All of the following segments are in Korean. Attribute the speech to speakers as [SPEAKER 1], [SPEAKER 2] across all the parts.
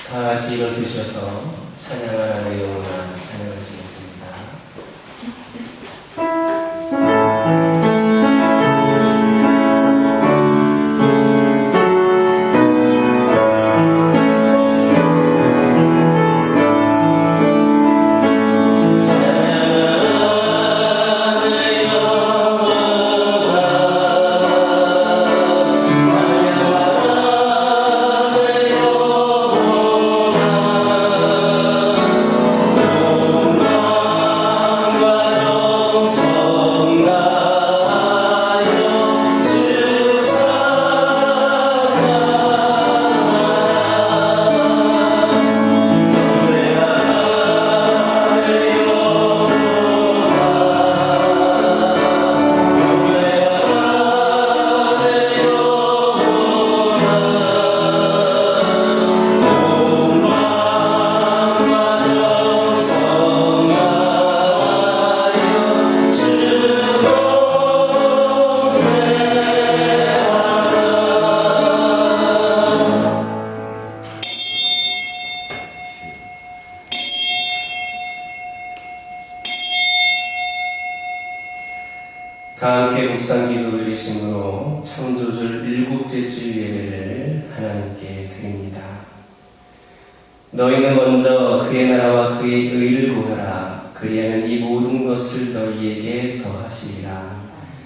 [SPEAKER 1] 다 같이 일어서셔서 찬양하라는 영혼을 찬양하시겠습니다. 다 함께 묵상기도 드리심으로 창조절 일곱째 주일 예배를 하나님께 드립니다. 너희는 먼저 그의 나라와 그의 의를 구하라. 그리하면 이 모든 것을 너희에게 더하시리라.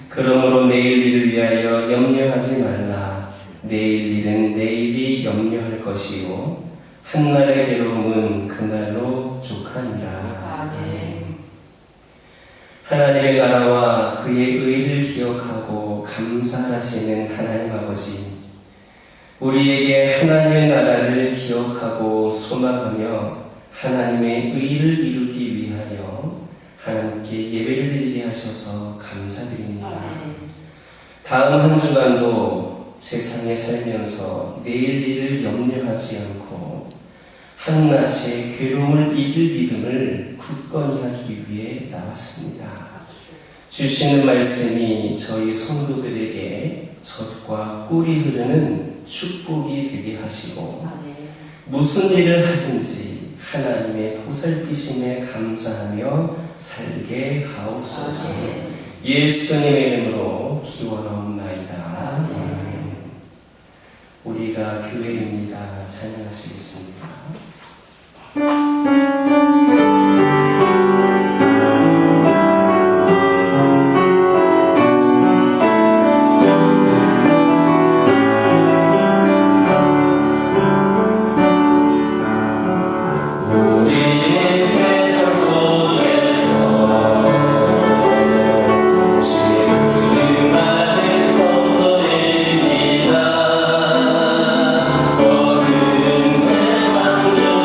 [SPEAKER 1] 그러므로 내일 일을 위하여 염려하지 말라. 내일 일은 내일이 염려할 것이요 한날의 괴로움은 그날로 족하니라. 아멘. 하나님의 나라와 그의 의를 기억하고 감사하시는 하나님 아버지, 우리에게 하나님의 나라를 기억하고 소망하며 하나님의 의를 이루기 위하여 하나님께 예배를 드리게 하셔서 감사드립니다. 다음 한 주간도 세상에 살면서 내일 일을 염려하지 않고 한낮의 괴로움을 이길 믿음을 굳건히 하기 위해 나왔습니다. 주시는 말씀이 저희 성도들에게 젖과 꿀이 흐르는 축복이 되게 하시고 무슨 일을 하든지 하나님의 보살피심에 감사하며 살게 하옵소서. 예수님의 이름으로 기원하옵나이다. 우리가 교회입니다. 찬양하시겠습니다.
[SPEAKER 2] 주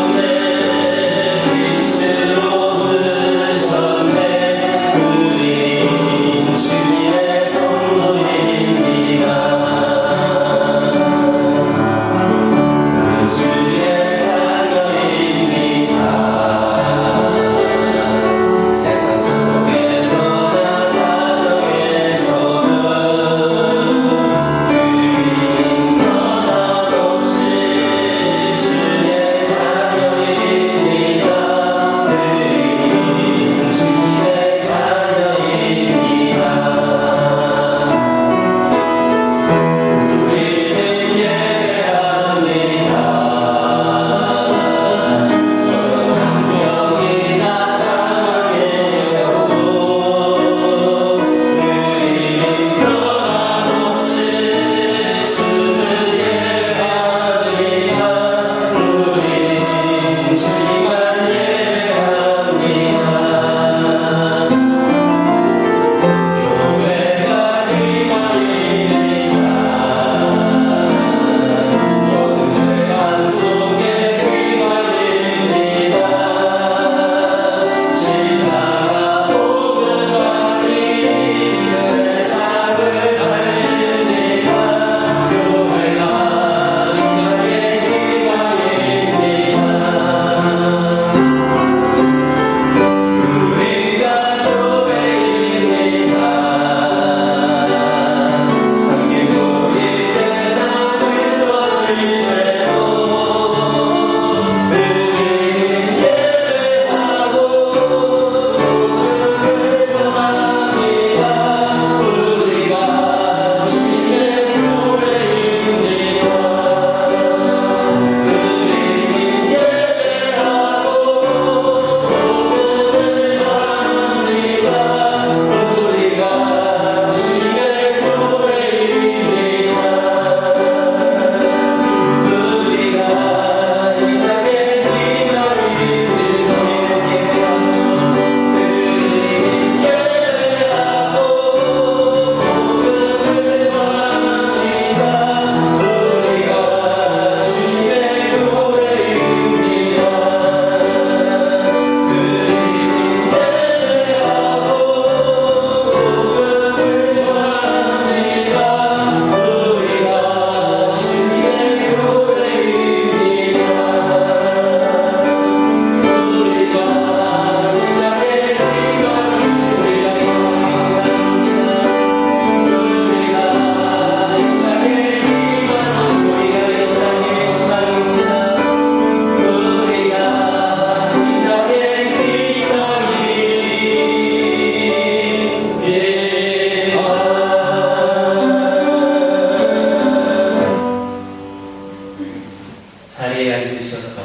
[SPEAKER 1] 자리에 앉으셔서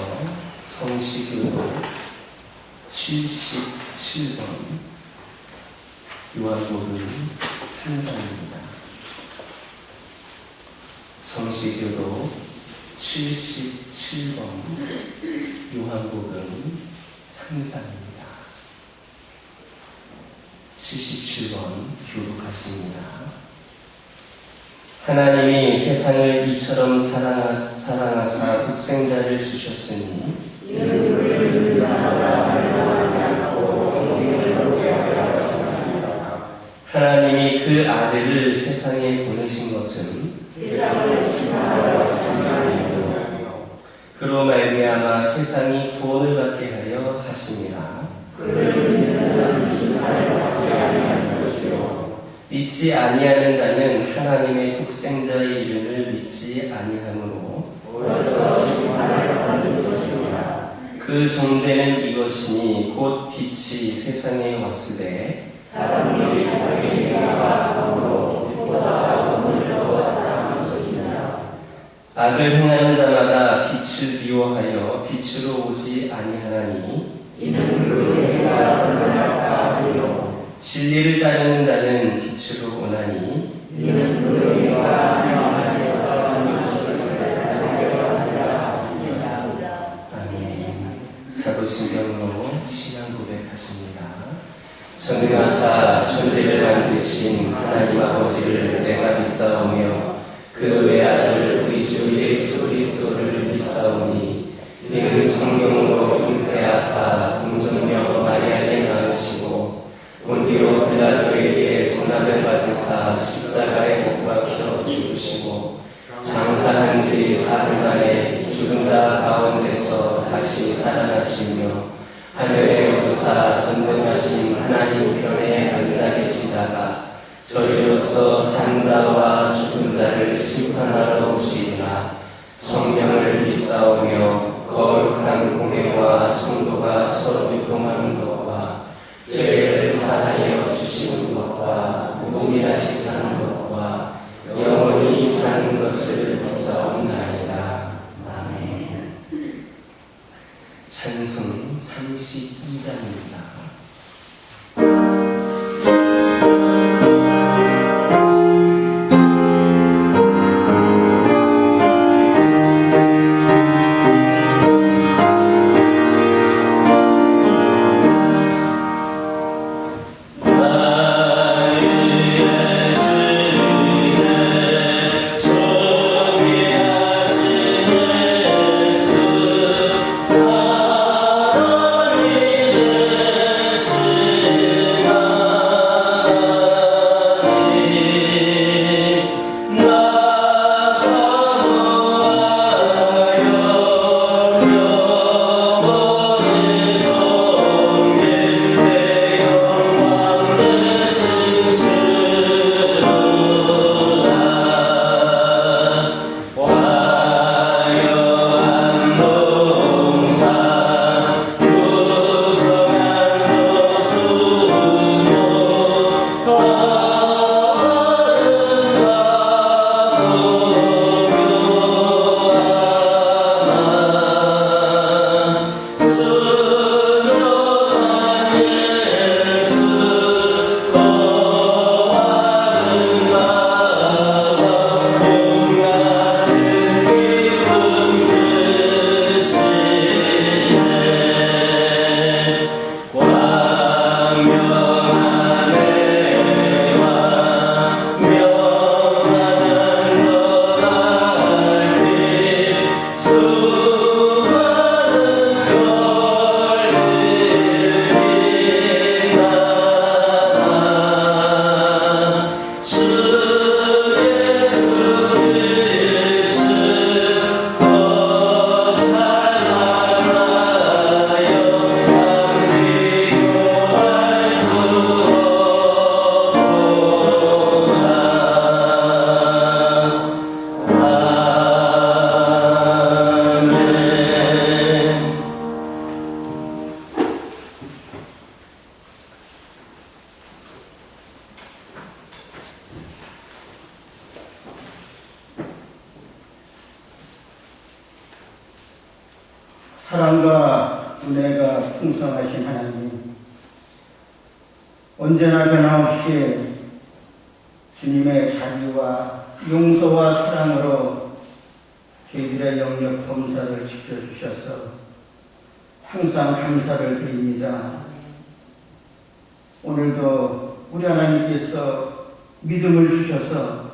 [SPEAKER 1] 성시교도 77번 요한복음 3장입니다. 성시교도 77번 요한복음 3장입니다. 77번 교독하십니다. 하나님이 세상을 이처럼 사랑하사 독생자를 주셨으니 하나님이 그 아들을 세상에 보내신 것은 그로 말미암아 세상이 구원을 받게 하려 하심이라. 믿지 아니하는 자는 하나님의 독생자의 이름을 믿지 아니하므로 그 존재는 이것이니 곧 빛이 세상에 왔으되 악을 행하는 자마다 빛을 미워하여 빛으로 오지 아니하나니 진리를 따르는 자는 빛으로 오나니 아멘. 사도신경으로 신앙 고백하십니다. 전능하사 천지를 만드신 하나님 아버지를 내가 믿사오며 그 외아들 우리 주 예수 그리스도를 믿사오니 이는 성령으로 잉태하사 동정녀 마리아에 낳으시고 본디오 빌라도에게 고난을 받으사 십자가에 못 박혀 죽으시고 장사한 지 사흘 만에 죽은 자 가운데서 다시 살아나시며 하늘에 오르사 전쟁하신 하나님 우편에 앉아 계시다가 저희로서 산자와 죽은 자를 심판하러 오시리라. 성령을 믿사오며 거룩한 공회와 성도가 서로 유통하는 것과 죄를 사하여 주시는 것과 무공이라시 사는 것과 영원히 사는 것을 믿사옵나이다. 아멘. 찬송 32장입니다.
[SPEAKER 2] 사랑과 은혜가 풍성하신 하나님, 언제나 변함없이 주님의 자비와 용서와 사랑으로 저희들의 영역 범사를 지켜주셔서 항상 감사를 드립니다. 오늘도 우리 하나님께서 믿음을 주셔서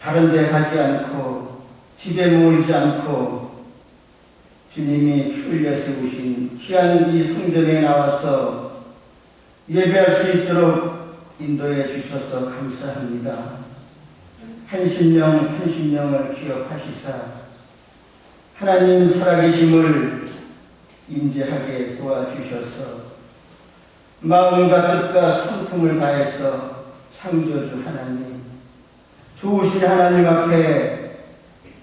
[SPEAKER 2] 다른 데 가지 않고 집에 모이지 않고 주님이 피 흘려 세우신 귀한 이 성전에 나와서 예배할 수 있도록 인도해 주셔서 감사합니다. 한 심령을 기억하시사 하나님 살아계심을 임재하게 도와주셔서 마음과 뜻과 성품을 다해서 창조주 하나님, 좋으신 하나님 앞에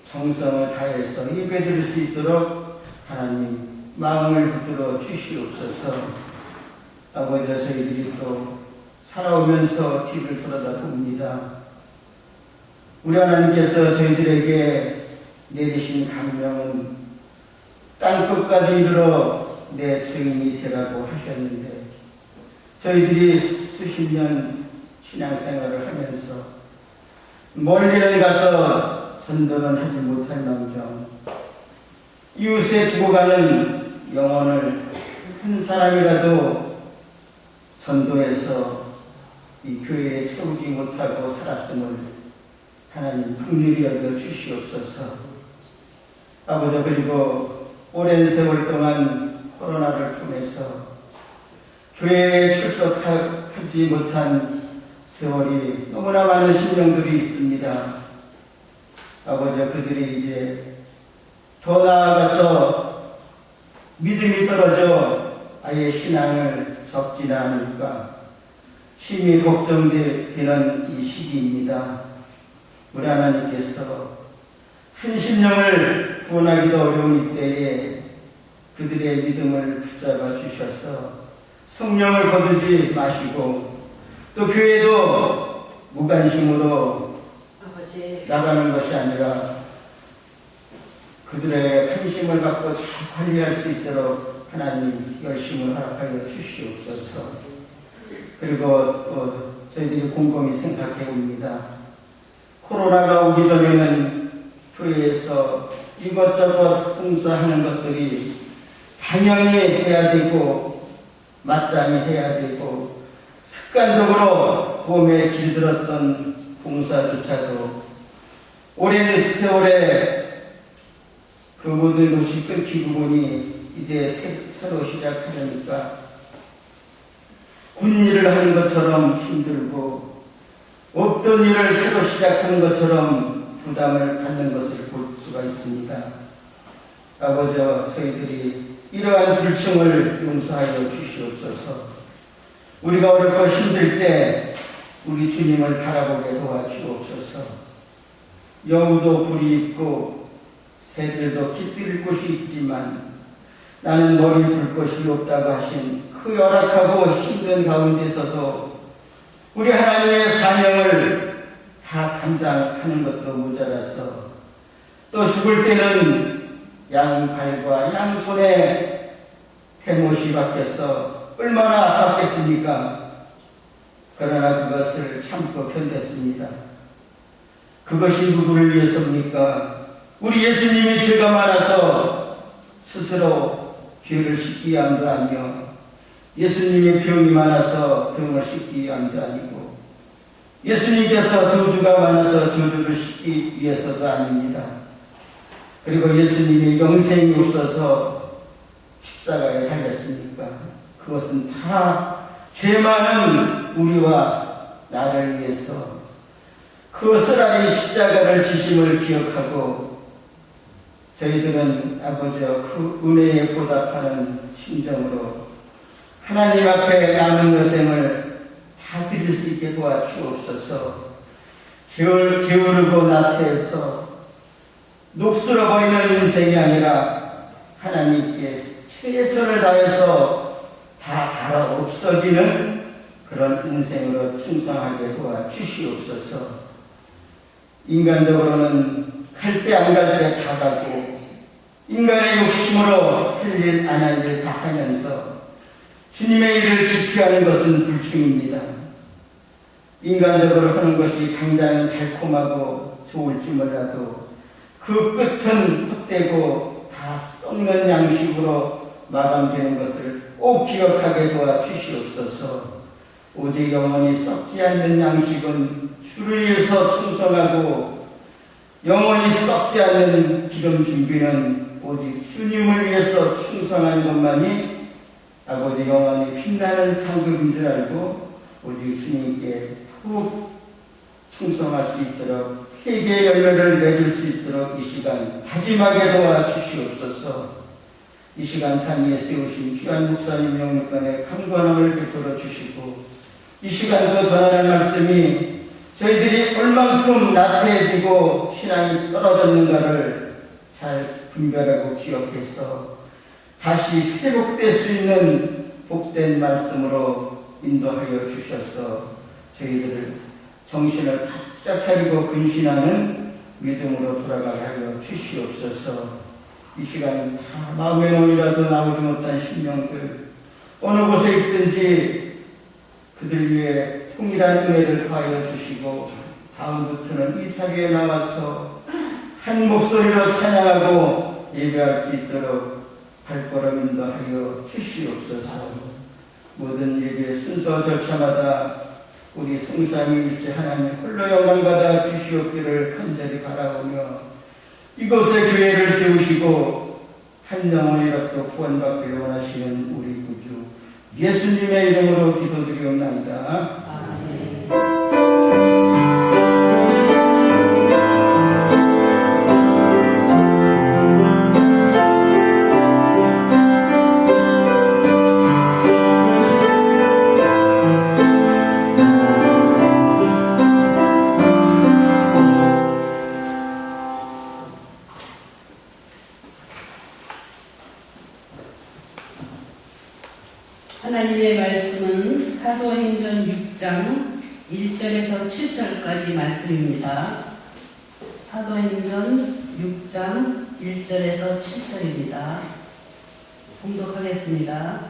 [SPEAKER 2] 정성을 다해서 예배드릴 수 있도록 하나님 마음을 붙들어 주시옵소서. 아버지, 저희들이 또 살아오면서 뒤를 돌아다 봅니다. 우리 하나님께서 저희들에게 내리신 강령은 땅끝까지 이르러 내 증인이 되라고 하셨는데, 저희들이 수십 년 신앙생활을 하면서 멀리는 가서 전도는 하지 못할 망정 이웃에 죽어가는 영혼을 한 사람이라도 전도해서 이 교회에 채우지 못하고 살았음을 하나님 긍휼히 여겨 주시옵소서. 아버지, 그리고 오랜 세월 동안 코로나를 통해서 교회에 출석하지 못한 세월이 너무나 많은 심령들이 있습니다. 아버지, 그들이 이제 더 나아가서 믿음이 떨어져 아예 신앙을 접지나 않을까 심히 걱정되는 이 시기입니다. 우리 하나님께서 한 심령을 구원하기도 어려운 이때에 그들의 믿음을 붙잡아 주셔서 성령을 거두지 마시고 또 교회도 무관심으로 나가는 것이 아니라 그들의 관심을 갖고 잘 관리할 수 있도록 하나님 열심을 허락하여 주시옵소서. 그리고 저희들이 곰곰이 생각해 봅니다. 코로나가 오기 전에는 교회에서 이것저것 봉사하는 것들이 당연히 해야 되고 마땅히 해야 되고 습관적으로 몸에 길들었던 봉사조차도 오랜 세월에 그 모든 것이 끊기고 보니 이제 새로 시작하려니까 군일을 하는 것처럼 힘들고 없던 일을 새로 시작하는 것처럼 부담을 갖는 것을 볼 수가 있습니다. 아버지, 저희들이 이러한 불충을 용서하여 주시옵소서. 우리가 어렵고 힘들 때 우리 주님을 바라보게 도와주옵소서. 여우도 불이 있고 새들도 깃들 곳이 있지만 나는 머리 둘 곳이 없다고 하신 그 열악하고 힘든 가운데서도 우리 하나님의 사명을 다 감당하는 것도 모자라서 또 죽을 때는 양발과 양손에 대못이 박혀서 얼마나 아팠겠습니까? 그러나 그것을 참고 견뎠습니다. 그것이 누구를 위해서입니까? 우리 예수님이 죄가 많아서 스스로 죄를 씻기 위함도 아니요, 예수님의 병이 많아서 병을 씻기 위함도 아니고, 예수님께서 저주가 많아서 저주를 씻기 위해서도 아닙니다. 그리고 예수님이 영생이 없어서 십자가에 달렸습니까? 그것은 다 죄 많은 우리와 나를 위해서 그 쓰라린 십자가를 지심을 기억하고 저희들은 아버지 그 은혜에 보답하는 심정으로 하나님 앞에 남은 여생을 다 드릴 수 있게 도와주옵소서. 게으르고 나태해서 녹슬어버리는 인생이 아니라 하나님께 최선을 다해서 다 갈아 없어지는 그런 인생으로 충성하게 도와주시옵소서. 인간적으로는 갈 때 안 갈 때 다 가고 인간의 욕심은 열심으로 할 일 안 할 일 다 하면서 주님의 일을 기피하는 것은 불충입니다. 인간적으로 하는 것이 당장 달콤하고 좋을지 몰라도 그 끝은 헛되고 다 썩는 양식으로 마감되는 것을 꼭 기억하게 도와주시옵소서. 오직 영원히 썩지 않는 양식은 주를 위해서 충성하고 영원히 썩지 않는 기름 준비는 오직 주님을 위해서 충성하는 것만이 아버지 영원히 빛나는 상급인 줄 알고 오직 주님께 푹 충성할 수 있도록 회개의 열매를 맺을 수 있도록 이 시간 다짐하게 도와주시옵소서. 이 시간 단위에 세우신 귀한 목사님 영육간에 강건함을 베풀어 주시고 이 시간도 전하는 말씀이 저희들이 얼만큼 나태해지고 신앙이 떨어졌는가를 잘 분별하고 기억해서 다시 회복될 수 있는 복된 말씀으로 인도하여 주셔서 저희들을 정신을 바짝 차리고 근신하는 믿음으로 돌아가게 하여 주시옵소서. 이 시간 다 마음의 논이라도 나오지 못한 심령들 어느 곳에 있든지 그들 위해 통일한 은혜를 더하여 주시고 다음부터는 이 자리에 나와서 한 목소리로 찬양하고 예배할 수 있도록 발걸음 인도하여 주시옵소서. 모든 예배 순서 절차마다 우리 성삼위일체 하나님 홀로 영광받아 주시옵기를 간절히 바라오며 이곳에 교회를 세우시고 한 영혼이라도 구원받기를 원하시는 우리 구주 예수님의 이름으로 기도드리옵나이다.
[SPEAKER 3] 하나님의 말씀은 사도행전 6장 1절에서 7절까지 말씀입니다. 사도행전 6장 1절에서 7절입니다. 봉독하겠습니다.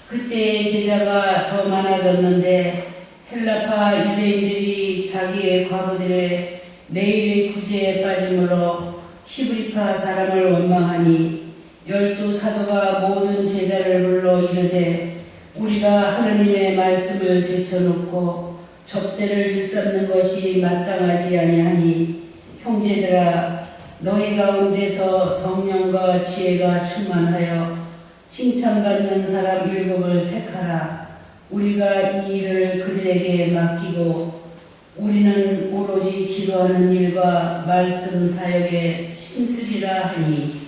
[SPEAKER 3] 그때 제자가 더 많아졌는데 헬라파 유대인들이 자기의 과부들의 매일의 구제에 빠짐으로 히브리파 사람을 원망하니 12사도가 모든 제자를 불러 이르되 우리가 하나님의 말씀을 제쳐놓고 접대를 일삼는 것이 마땅하지 아니하니 형제들아 너희 가운데서 성령과 지혜가 충만하여 칭찬받는 사람 7을 택하라. 우리가 이 일을 그들에게 맡기고 우리는 오로지 기도하는 일과 말씀 사역에 힘쓰리라 하니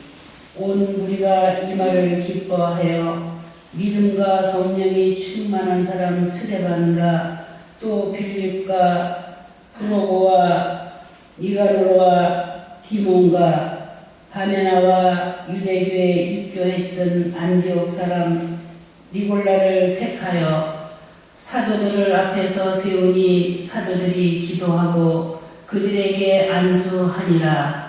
[SPEAKER 3] 온 무리가 이 말을 기뻐하여 믿음과 성령이 충만한 사람 스데반과 또 빌립과 프로고와 니가노와 디몬과 바메나와 유대교에 입교했던 안디옥 사람 니골라를 택하여 사도들을 앞에서 세우니 사도들이 기도하고 그들에게 안수하니라.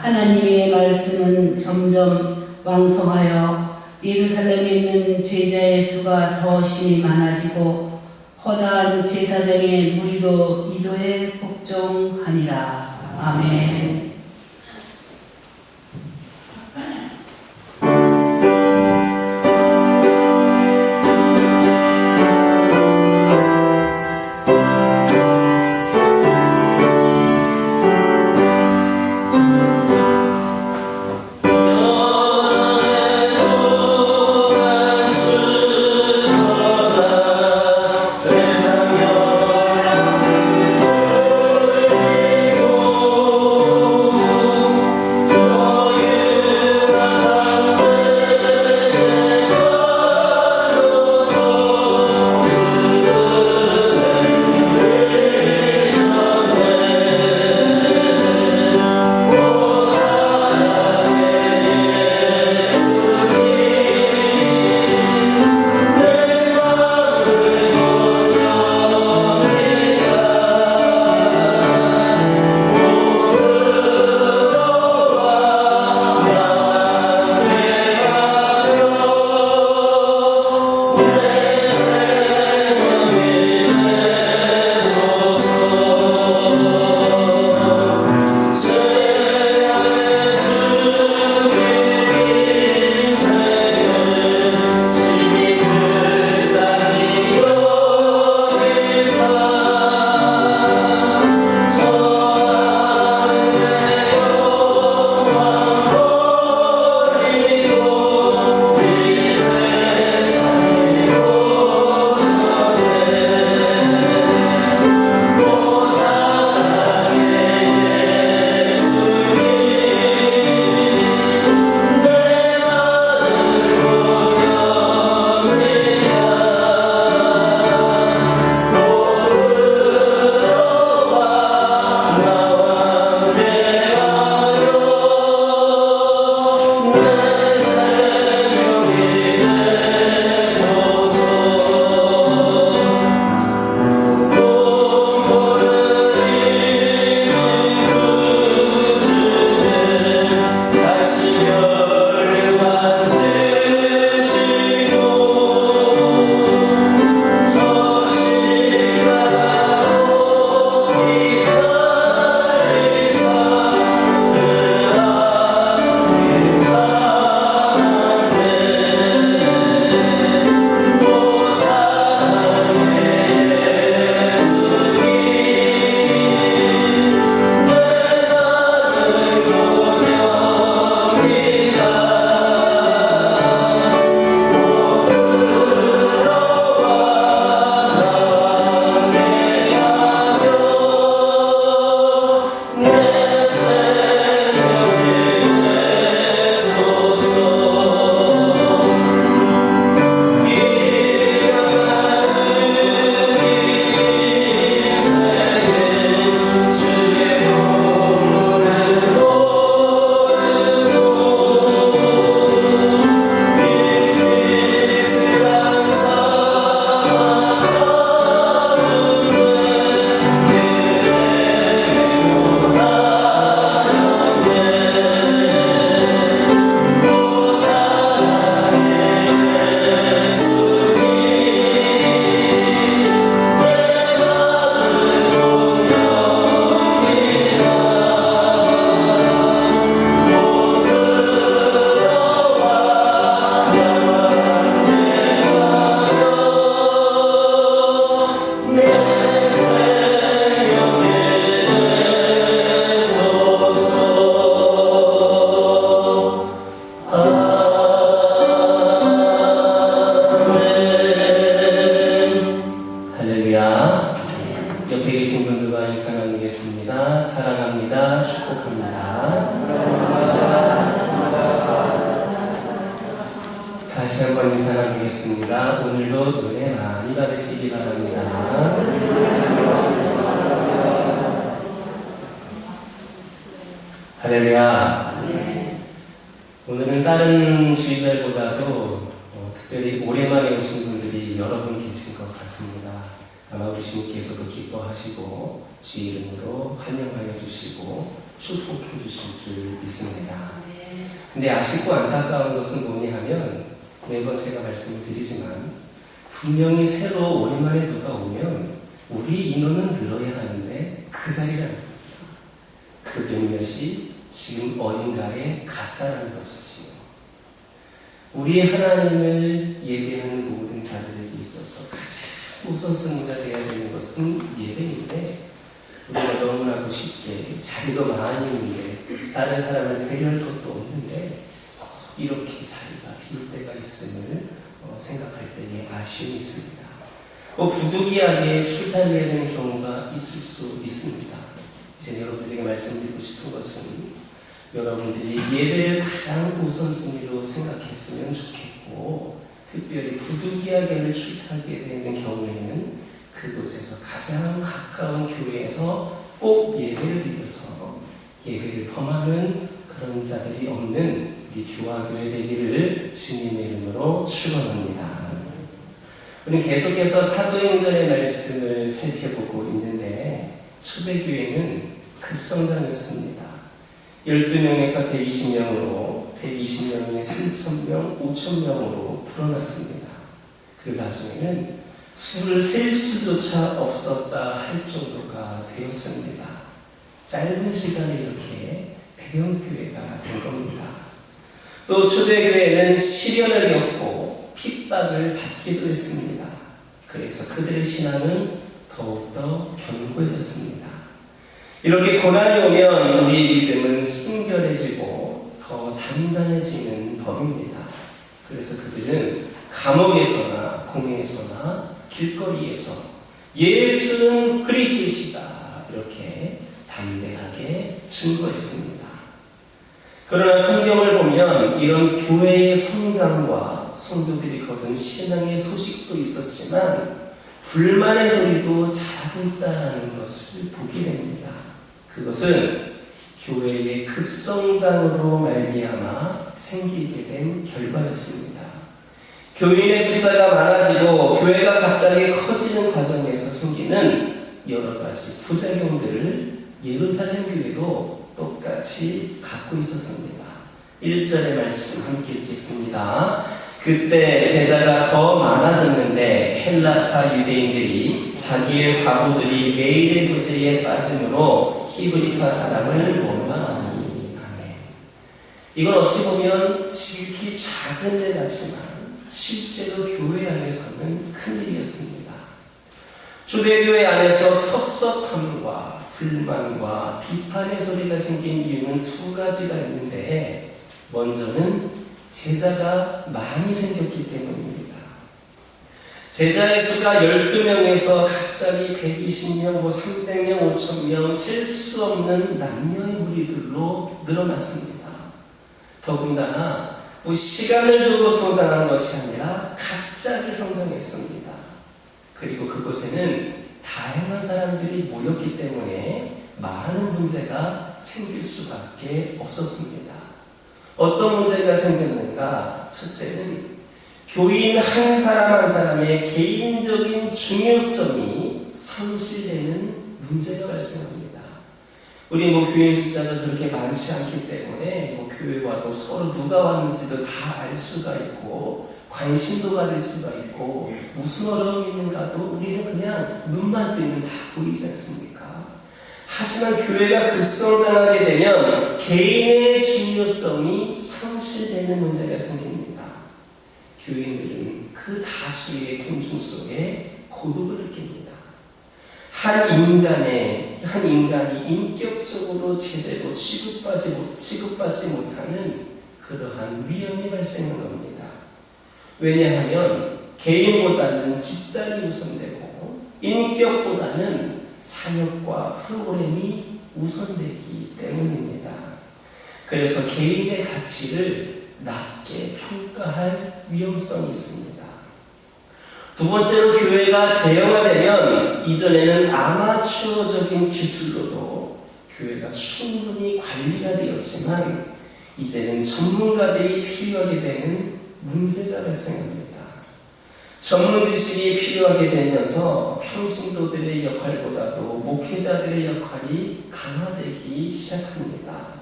[SPEAKER 3] 하나님의 말씀은 점점 왕성하여 예루살렘에 있는 제자의 수가 더 심히 많아지고 허다한 제사장의 무리도 이도에 복종하니라. 아멘.
[SPEAKER 1] 세상 열랑 다시 한번 인사 나누겠습니다. 오늘도 은혜 많이 받으시기 바랍니다. 할렐루야. 오늘은 다른 주일날보다도 특별히 오랜만에 오신 분들이 여러 분 계신 것 같습니다. 아마 우리 주님께서도 기뻐하시고 주의 이름으로 환영하여 주시고 축복해 주실 줄 믿습니다. 근데 아쉽고 안타까운 것은 뭐냐 하면 매번 제가 말씀을 드리지만 분명히 새로 오랜만에 누가 오면 우리 인원은 늘어야 하는데 그 자리가 아닙니다. 그 몇몇이 지금 어딘가에 갔다라는 것이지요. 우리 하나님을 예배하는 모든 자들에게 있어서 가장 우선순위가 되어야 되는 것은 예배인데 우리가 너무나도 쉽게 자리도 많이 있는데 다른 사람을 배려할 것도 없는데 이렇게 자리가 비울 때가 있음을 생각할 때에 아쉬움이 있습니다. 부득이하게 출타해야 되는 경우가 있을 수 있습니다. 이제 여러분들에게 말씀드리고 싶은 것은 여러분들이 예배를 가장 우선순위로 생각했으면 좋겠고 특별히 부득이하게 출타하게 되는 경우에는 그곳에서 가장 가까운 교회에서 꼭 예배를 드려서 예배를 범하는 그런 자들이 없는 우리 교화교회 되기를 주님의 이름으로 축원합니다. 우리 계속해서 사도행전의 말씀을 살펴보고 있는데 초대교회는 급성장했습니다. 12명에서 120명으로 120명이 3,000명, 5,000명으로 불어났습니다. 그 나중에는 수를 셀 수조차 없었다 할 정도가 되었습니다. 짧은 시간에 이렇게 대형 교회가 된 겁니다. 또 초대교회는 시련을 겪고 핍박을 받기도 했습니다. 그래서 그들의 신앙은 더욱더 견고해졌습니다. 이렇게 고난이 오면 우리 믿음은 순결해지고 더 단단해지는 법입니다. 그래서 그들은 감옥에서나 공회에서나 길거리에서 예수는 그리스도이시다 이렇게 담대하게 증거했습니다. 그러나 성경을 보면 이런 교회의 성장과 성도들이 거둔 신앙의 소식도 있었지만 불만의 소리도 자라고 있다는 것을 보게 됩니다. 그것은 교회의 급성장으로 말미암아 생기게 된 결과였습니다. 교인의 숫자가 많아지고 교회가 갑자기 커지는 과정에서 생기는 여러 가지 부작용들을 예루살렘 교회도 똑같이 갖고 있었습니다. 1절의 말씀 함께 읽겠습니다. 그때 제자가 더 많아졌는데 헬라파 유대인들이 자기의 과부들이 매일의 교제에 빠짐으로 히브리파 사람을 원망하니. 아멘. 이건 어찌 보면 지극히 작은 일 같지만 실제로 교회 안에서는 큰일이었습니다. 초대교회 안에서 섭섭함과 불만과 비판의 소리가 생긴 이유는 두 가지가 있는데 먼저는 제자가 많이 생겼기 때문입니다. 제자의 수가 12명에서 갑자기 120명, 300명, 5,000명 셀 수 없는 남녀의 무리들로 늘어났습니다. 더군다나 시간을 두고 성장한 것이 아니라 갑자기 성장했습니다. 그리고 그곳에는 다양한 사람들이 모였기 때문에 많은 문제가 생길 수밖에 없었습니다. 어떤 문제가 생겼는가? 첫째는 교인 한 사람 한 사람의 개인적인 중요성이 상실되는 문제가 발생합니다. 우리 교인 숫자가 그렇게 많지 않기 때문에 교회 와도 서로 누가 왔는지도 다 알 수가 있고 관심도 가질 수가 있고 무슨 어려움이 있는가도 우리는 그냥 눈만 뜨면 다 보이지 않습니까? 하지만 교회가 급성장하게 되면 개인의 중요성이 상실되는 문제가 생깁니다. 교인들은 그 다수의 군중 속에 고독을 느낍니다. 한 인간이 인격적으로 제대로 취급받지 못하는 그러한 위험이 발생한 겁니다. 왜냐하면 개인보다는 집단이 우선되고 인격보다는 사역과 프로그램이 우선되기 때문입니다. 그래서 개인의 가치를 낮게 평가할 위험성이 있습니다. 두 번째로 교회가 대형화되면 이전에는 아마추어적인 기술로도 교회가 충분히 관리가 되었지만 이제는 전문가들이 필요하게 되는 문제가 발생합니다. 전문 지식이 필요하게 되면서 평신도들의 역할보다도 목회자들의 역할이 강화되기 시작합니다.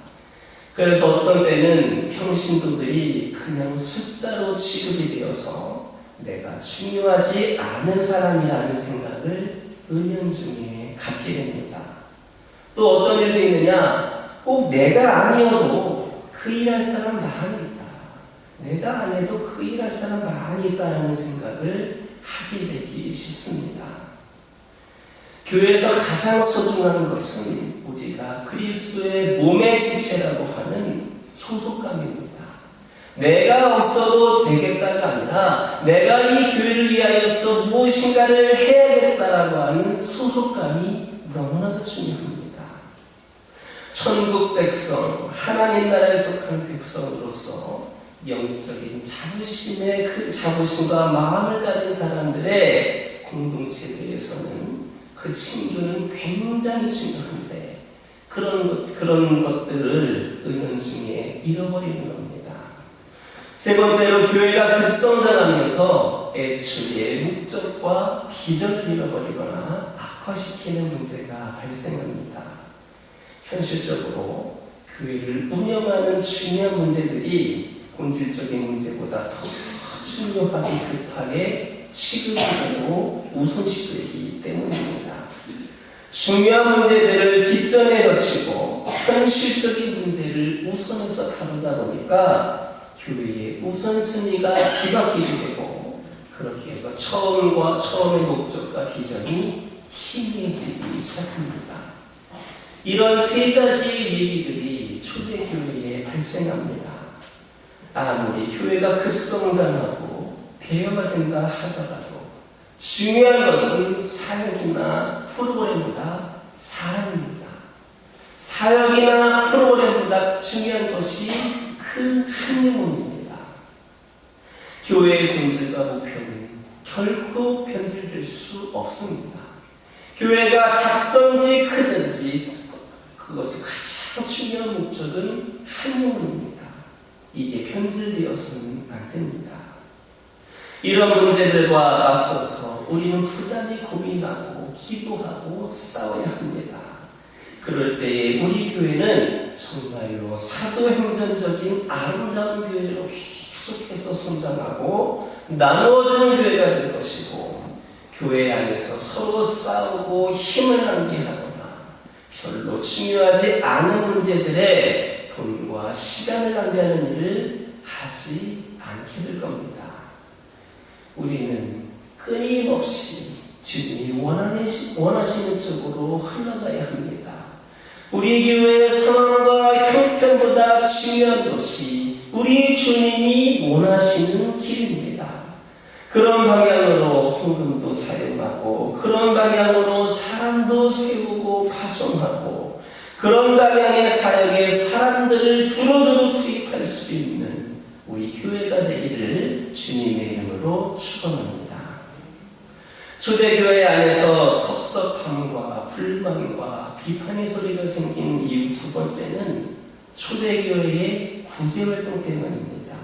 [SPEAKER 1] 그래서 어떤 때는 평신도들이 그냥 숫자로 취급이 되어서 내가 중요하지 않은 사람이라는 생각을 은연중에 갖게 됩니다. 또 어떤 일도 있느냐, 꼭 내가 아니어도 그 일할 사람 많이 있다. 내가 안 해도 그 일할 사람 많이 있다는 생각을 하게 되기 쉽습니다. 교회에서 가장 소중한 것은 우리가 그리스도의 몸의 지체라고 하는 소속감입니다. 내가 없어도 되겠다가 아니라 내가 이 교회를 위하여서 무엇인가를 해야겠다라고 하는 소속감이 너무나도 중요합니다. 천국 백성, 하나님 나라에 속한 백성으로서 영적인 자부심의 그 자부심과 마음을 가진 사람들의 공동체에서는 그 친교는 굉장히 중요한데 그런 것들을 은연중에 잃어버리는 겁니다. 세 번째로 교회가 급성장하면서 애초에 목적과 비전을 잃어버리거나 악화시키는 문제가 발생합니다. 현실적으로 교회를 운영하는 중요한 문제들이 본질적인 문제보다 더 중요하게 급하게 취급되고 우선시되기 때문입니다. 중요한 문제들을 뒷전에 젖히고 현실적인 문제를 우선해서 다루다 보니까 교회의 우선순위가 뒤바뀌게 되고 그렇게 해서 처음의 목적과 비전이 희미해지기 시작합니다. 이런 세 가지 얘기들이 초대교회에 발생합니다. 아무리 교회가 급성장하고 대여가 된다 하더라도 중요한 것은 사역이나 프로그램보다 사람입니다. 사역이나 프로그램보다 중요한 것이 그 한 영혼입니다. 교회의 본질과 목표는 결코 변질될 수 없습니다. 교회가 작든지 크든지 그것의 가장 중요한 목적은 한 영혼입니다. 이게 변질되어서는 안 됩니다. 이런 문제들과 맞서서 우리는 부단히 고민하고 기도하고 싸워야 합니다. 그럴 때에 우리 교회는 정말로 사도행전적인 아름다운 교회로 계속해서 성장하고 나누어주는 교회가 될 것이고 교회 안에서 서로 싸우고 힘을 낭비하거나 별로 중요하지 않은 문제들에 돈과 시간을 낭비하는 일을 하지 않게 될 겁니다. 우리는 끊임없이 주님이 원하시는 쪽으로 흘러가야 합니다. 우리 교회의 상황과 형편보다 중요한 것이 우리 주님이 원하시는 길입니다. 그런 방향으로 헌금도 사용하고 그런 방향으로 사람도 세우고 파송하고 그런 방향의 사역에 사람들을 두루두루 투입할 수 있는 우리 교회가 되기를 주님의 이름으로 축원합니다. 초대교회 안에서 섭섭함과 불만과 비판의 소리가 생긴 이유 두 번째는 초대교회의 구제활동 때문입니다.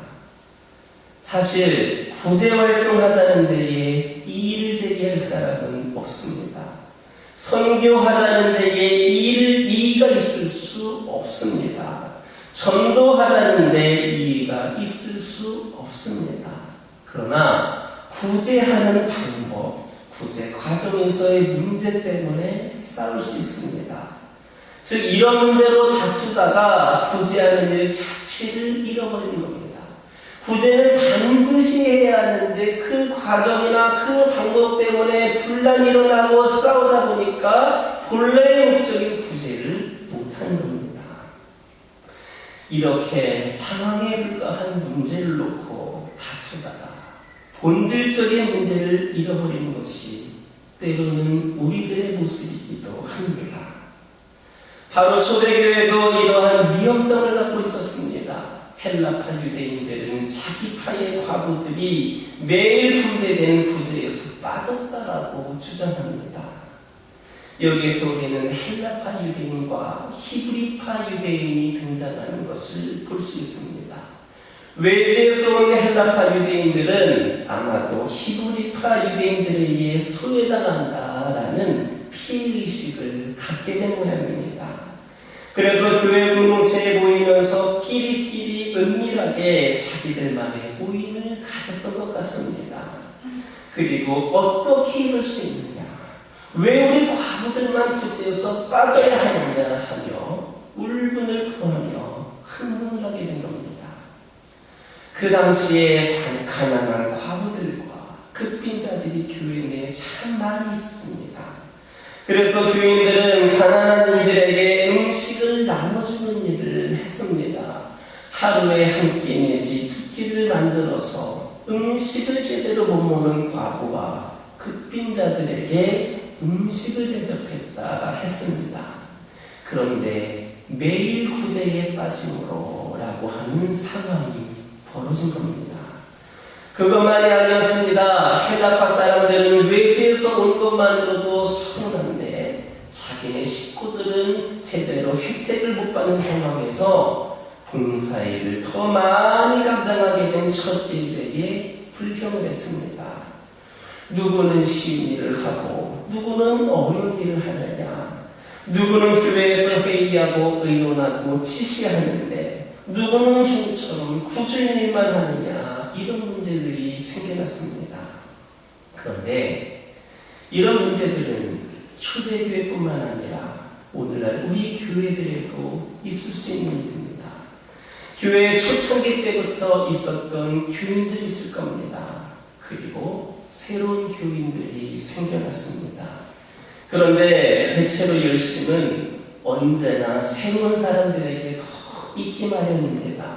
[SPEAKER 1] 사실 구제활동하자는 데에 이의를 제기할 사람은 없습니다. 선교하자는 데에 이의가 있을 수 없습니다. 전도하자는 데 이의가 있을 수 없습니다. 그러나 구제하는 방법, 구제 과정에서의 문제 때문에 싸울 수 있습니다. 즉 이런 문제로 다투다가 구제하는 일 자체를 잃어버리는 겁니다. 구제는 반드시 해야 하는데 그 과정이나 그 방법 때문에 분란이 일어나고 싸우다 보니까 본래의 목적인 구제를 못하는 겁니다. 이렇게 상황에 불과한 문제를 놓고 다투다가 본질적인 문제를 잃어버리는 것이 때로는 우리들의 모습이기도 합니다. 바로 초대교회도 이러한 위험성을 갖고 있었습니다. 헬라파 유대인들은 자기 파의 과부들이 매일 분배되는 구제에서 빠졌다라고 주장합니다. 여기서 우리는 헬라파 유대인과 히브리파 유대인이 등장하는 것을 볼 수 있습니다. 외지에서 온 헬라파 유대인들은 아마도 히브리파 유대인들에 의해 소외당한다라는 피해의식을 갖게 된 모양입니다. 그래서 교회 공동체에 모이면서 끼리끼리 은밀하게 자기들만의 모임을 가졌던 것 같습니다. 그리고 어떻게 이룰 수 있느냐, 왜 우리 과부들만 구제해서 빠져야 하느냐 하며 울분을 토하며 흥분을 하게 된 겁니다. 그 당시에 가난한 과부들과 급빈자들이 교회 내에 참 많이 있었습니다. 그래서 교인들은 가난한 이들에게 음식을 나눠주는 일을 했습니다. 하루에 한 끼 내지 두 끼를 만들어서 음식을 제대로 못 먹는 과부와 급빈자들에게 음식을 대접했다 했습니다. 그런데 매일 구제에 빠짐으로 라고 하는 상황이 벌어진 겁니다. 그것만이 아니었습니다. 헬라파 사람들은 외지에서 온 것만으로도 서운한데 자기네 식구들은 제대로 혜택을 못 받는 상황에서 봉사일을 더 많이 감당하게 된 처지에 불평을 했습니다. 누구는 쉬운 일을 하고 누구는 어려운 일을 하느냐, 누구는 교회에서 회의하고 의논하고 지시하는데 누구는 종처럼 굳은 일만 하느냐, 이런 문제들이 생겨났습니다. 그런데 이런 문제들은 초대교회뿐만 아니라 오늘날 우리 교회들에도 있을 수 있는 일입니다. 교회 초창기 때부터 있었던 교인들이 있을 겁니다. 그리고 새로운 교인들이 생겨났습니다. 그런데 대체로 열심은 언제나 새로운 사람들에게 더 있기 마련입니다.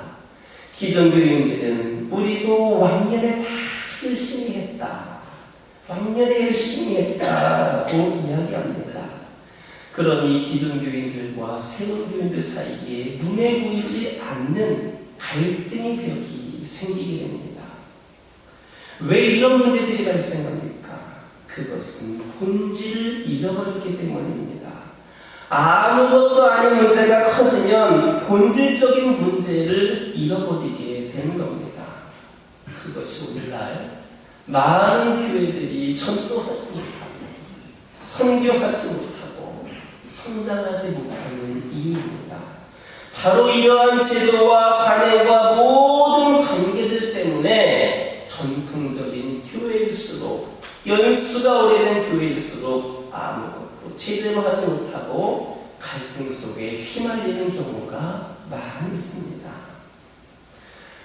[SPEAKER 1] 기존 교인들은 우리도 왕년에 다 열심히 했다, 왕년에 열심히 했다고 이야기합니다. 그러니 기존 교인들과 새로운 교인들 사이에 눈에 보이지 않는 갈등의 벽이 생기게 됩니다. 왜 이런 문제들이 발생합니까? 그것은 본질을 잃어버렸기 때문입니다. 아무것도 아닌 문제가 커지면 본질적인 문제를 잃어버리게 되는 겁니다. 그것이 오늘날 많은 교회들이 전도하지 못하고 선교하지 못하고 성장하지 못하는 이유입니다. 바로 이러한 제도와 관행과 모든 관계들 때문에 전통적인 교회일수록, 연수가 오래된 교회일수록 아무것도 제대로 하지 못하고 갈등 속에 휘말리는 경우가 많이 있습니다.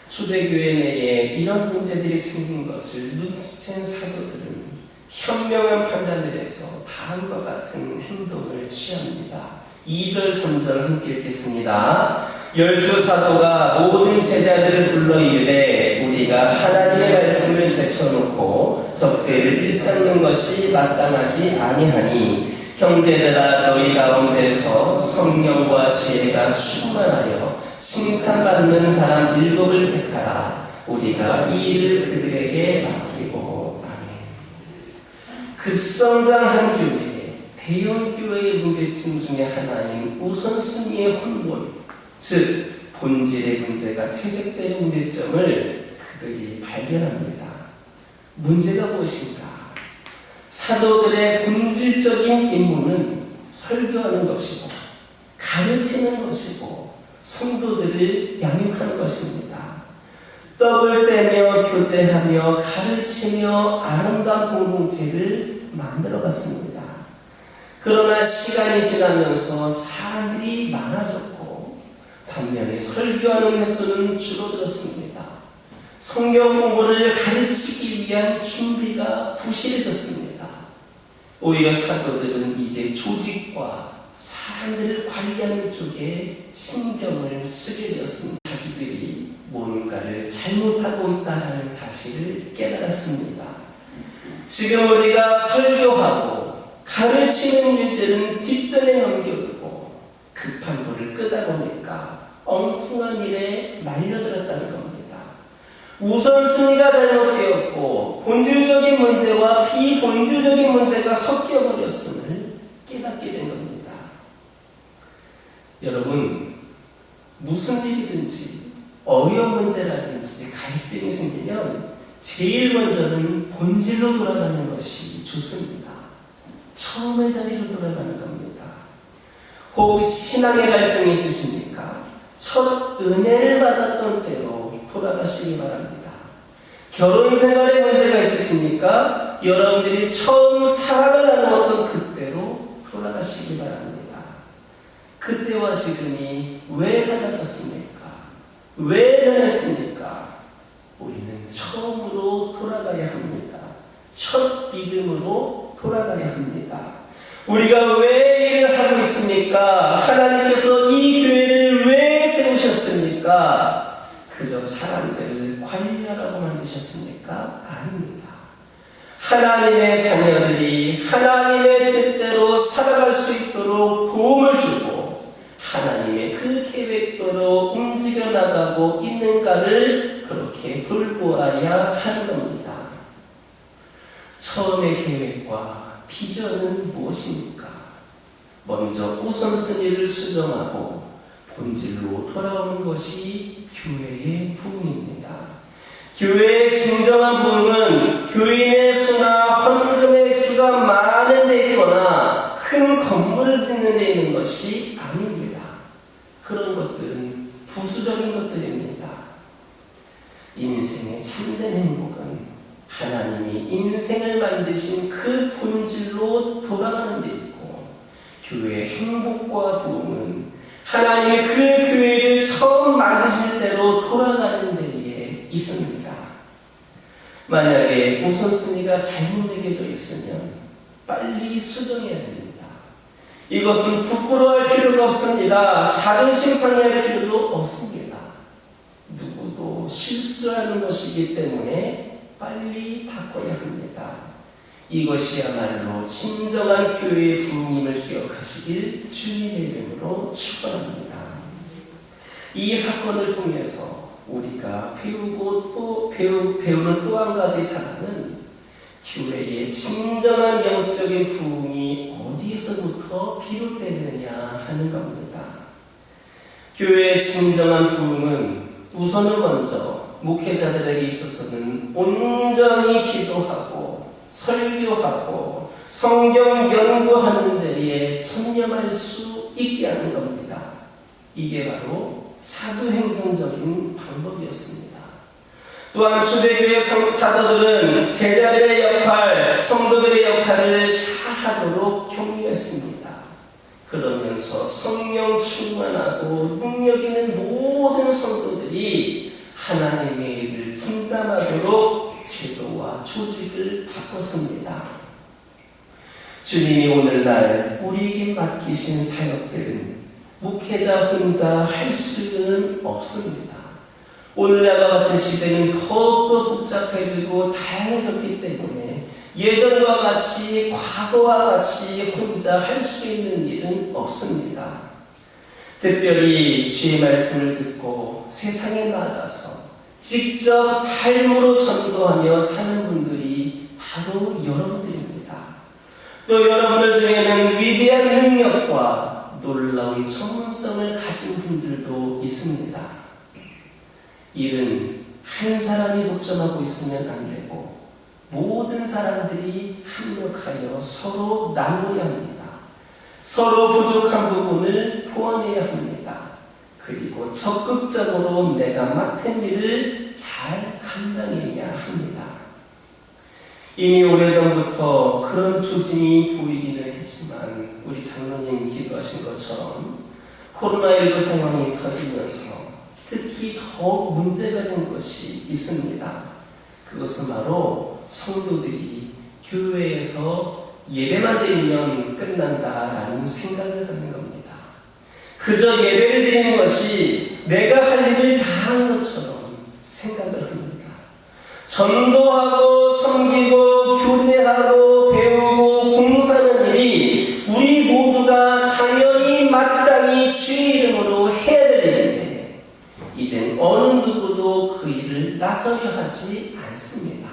[SPEAKER 1] 초대교회 내에 이런 문제들이 생긴 것을 눈치챈 사도들은 현명한 판단을 해서 다음과 같은 행동을 취합니다. 2절, 3절 함께 읽겠습니다. 12사도가 모든 제자들을 불러 이르되 우리가 하나님의 말씀을 제쳐놓고 적대를 일삼는 것이 마땅하지 아니하니 형제들아, 너희 가운데서 성령과 지혜가 충만하여 칭찬받는 사람 7을 택하라. 우리가 이 일을 그들에게 맡기고. 아멘. 급성장한 교회, 대형 교회의 문제점 중에 하나인 우선순위의 혼돈, 즉 본질의 문제가 퇴색되는 문제점을 그들이 발견합니다. 문제가 무엇인가? 사도들의 본질적인 임무는 설교하는 것이고 가르치는 것이고 성도들을 양육하는 것입니다. 떡을 떼며 교제하며 가르치며 아름다운 공동체를 만들어갔습니다. 그러나 시간이 지나면서 사람들이 많아졌고 반면에 설교하는 횟수는 줄어들었습니다. 성경 공부를 가르치기 위한 준비가 부실해졌습니다. 오히려 사도들은 이제 조직과 사람들을 관리하는 쪽에 신경을 쓰게 되었습니다. 자기들이 뭔가를 잘못하고 있다는 사실을 깨달았습니다. 지금 우리가 설교하고 가르치는 일들은 뒷전에 넘겨두고 급한 불을 끄다 보니까 엉뚱한 일에 말려들어 우선순위가 잘못되었고 본질적인 문제와 비본질적인 문제가 섞여버렸음을 깨닫게 된 겁니다. 여러분, 무슨 일이든지 어려운 문제라든지 갈등이 생기면 제일 먼저는 본질로 돌아가는 것이 좋습니다. 처음의 자리로 돌아가는 겁니다. 혹 신앙의 갈등이 있으십니까? 첫 은혜를 받았던 때로 돌아가시기 바랍니다. 결혼 생활에 문제가 있으십니까? 여러분들이 처음 사랑을 나누었던 그때로 돌아가시기 바랍니다. 그때와 지금이 왜 달라졌습니까? 왜 변했습니까? 우리는 처음으로 돌아가야 합니다. 첫 믿음으로 돌아가야 합니다. 우리가 왜 일을 하고 있습니까? 하나님께서 이 교회를 왜 세우셨습니까? 그저 사람들을 관리하라고 만드셨습니까? 아닙니다. 하나님의 자녀들이 하나님의 뜻대로 살아갈 수 있도록 도움을 주고 하나님의 그 계획대로 움직여 나가고 있는가를 그렇게 돌보아야 하는 겁니다. 처음의 계획과 비전은 무엇입니까? 먼저 우선순위를 수정하고 본질로 돌아오는 것이 교회의 부흥입니다. 교회의 진정한 부흥은 교인의 수나 헌금의 수가 많은 데 있거나 큰 건물을 짓는 데 있는 것이 아닙니다. 그런 것들은 부수적인 것들입니다. 인생의 참된 행복은 하나님이 인생을 만드신 그 본질로 돌아가는 데 있고, 교회의 행복과 부흥은 하나님이 그 교회를 처음 만드실 대로 돌아가는 데에 있습니다. 만약에 우선순위가 잘못 매겨져 있으면 빨리 수정해야 됩니다. 이것은 부끄러워할 필요가 없습니다. 자존심 상해할 필요도 없습니다. 누구도 실수하는 것이기 때문에 빨리 바꿔야 합니다. 이것이야말로 진정한 교회의 부흥임을 기억하시길 주님의 이름으로 축원합니다. 이 사건을 통해서 우리가 배우는 또 한 가지 사람은 교회의 진정한 영적인 부흥이 어디서부터 비롯되느냐 하는 겁니다. 교회의 진정한 부흥은 우선은 먼저 목회자들에게 있어서는 온전히 기도하고 설교하고 성경 연구하는 데에 전념할 수 있게 하는 겁니다. 이게 바로 사도행전적인 방법이었습니다. 또한 초대교회 사도들은 제자들의 역할, 성도들의 역할을 잘하도록 격려했습니다. 그러면서 성령 충만하고 능력 있는 모든 성도들이 하나님의 일을 분담하도록 제도와 조직을 바꿨습니다. 주님이 오늘날 우리에게 맡기신 사역들은 목회자 혼자 할 수는 없습니다. 오늘날과 같은 시대는 더욱더 복잡해지고 다양해졌기 때문에 예전과 같이 과거와 같이 혼자 할 수 있는 일은 없습니다. 특별히 주의 말씀을 듣고 세상에 나가서 직접 삶으로 전도하며 사는 분들이 바로 여러분들입니다. 또 여러분들 중에는 위대한 능력과 놀라운 전문성을 가진 분들도 있습니다. 일은 한 사람이 독점하고 있으면 안 되고 모든 사람들이 협력하여 서로 나누어야 합니다. 서로 부족한 부분을 보완해야 합니다. 그리고 적극적으로 내가 맡은 일을 잘 감당해야 합니다. 이미 오래전부터 그런 조짐이 보이기는 했지만 우리 장로님 기도하신 것처럼 코로나19 상황이 터지면서 특히 더 문제가 된 것이 있습니다. 그것은 바로 성도들이 교회에서 예배만 드리면 끝난다라는 생각을 하는 겁니다. 그저 예배를 드리는 것이 내가 할 일을 다 한 것처럼 생각을 합니다. 전도하고 섬기고 교제하고 배우고 봉사하는 일이 우리 모두가 당연히 마땅히 주의 이름으로 해야 될 일인데 이젠 어느 어느 누구도 그 일을 나서려 하지 않습니다.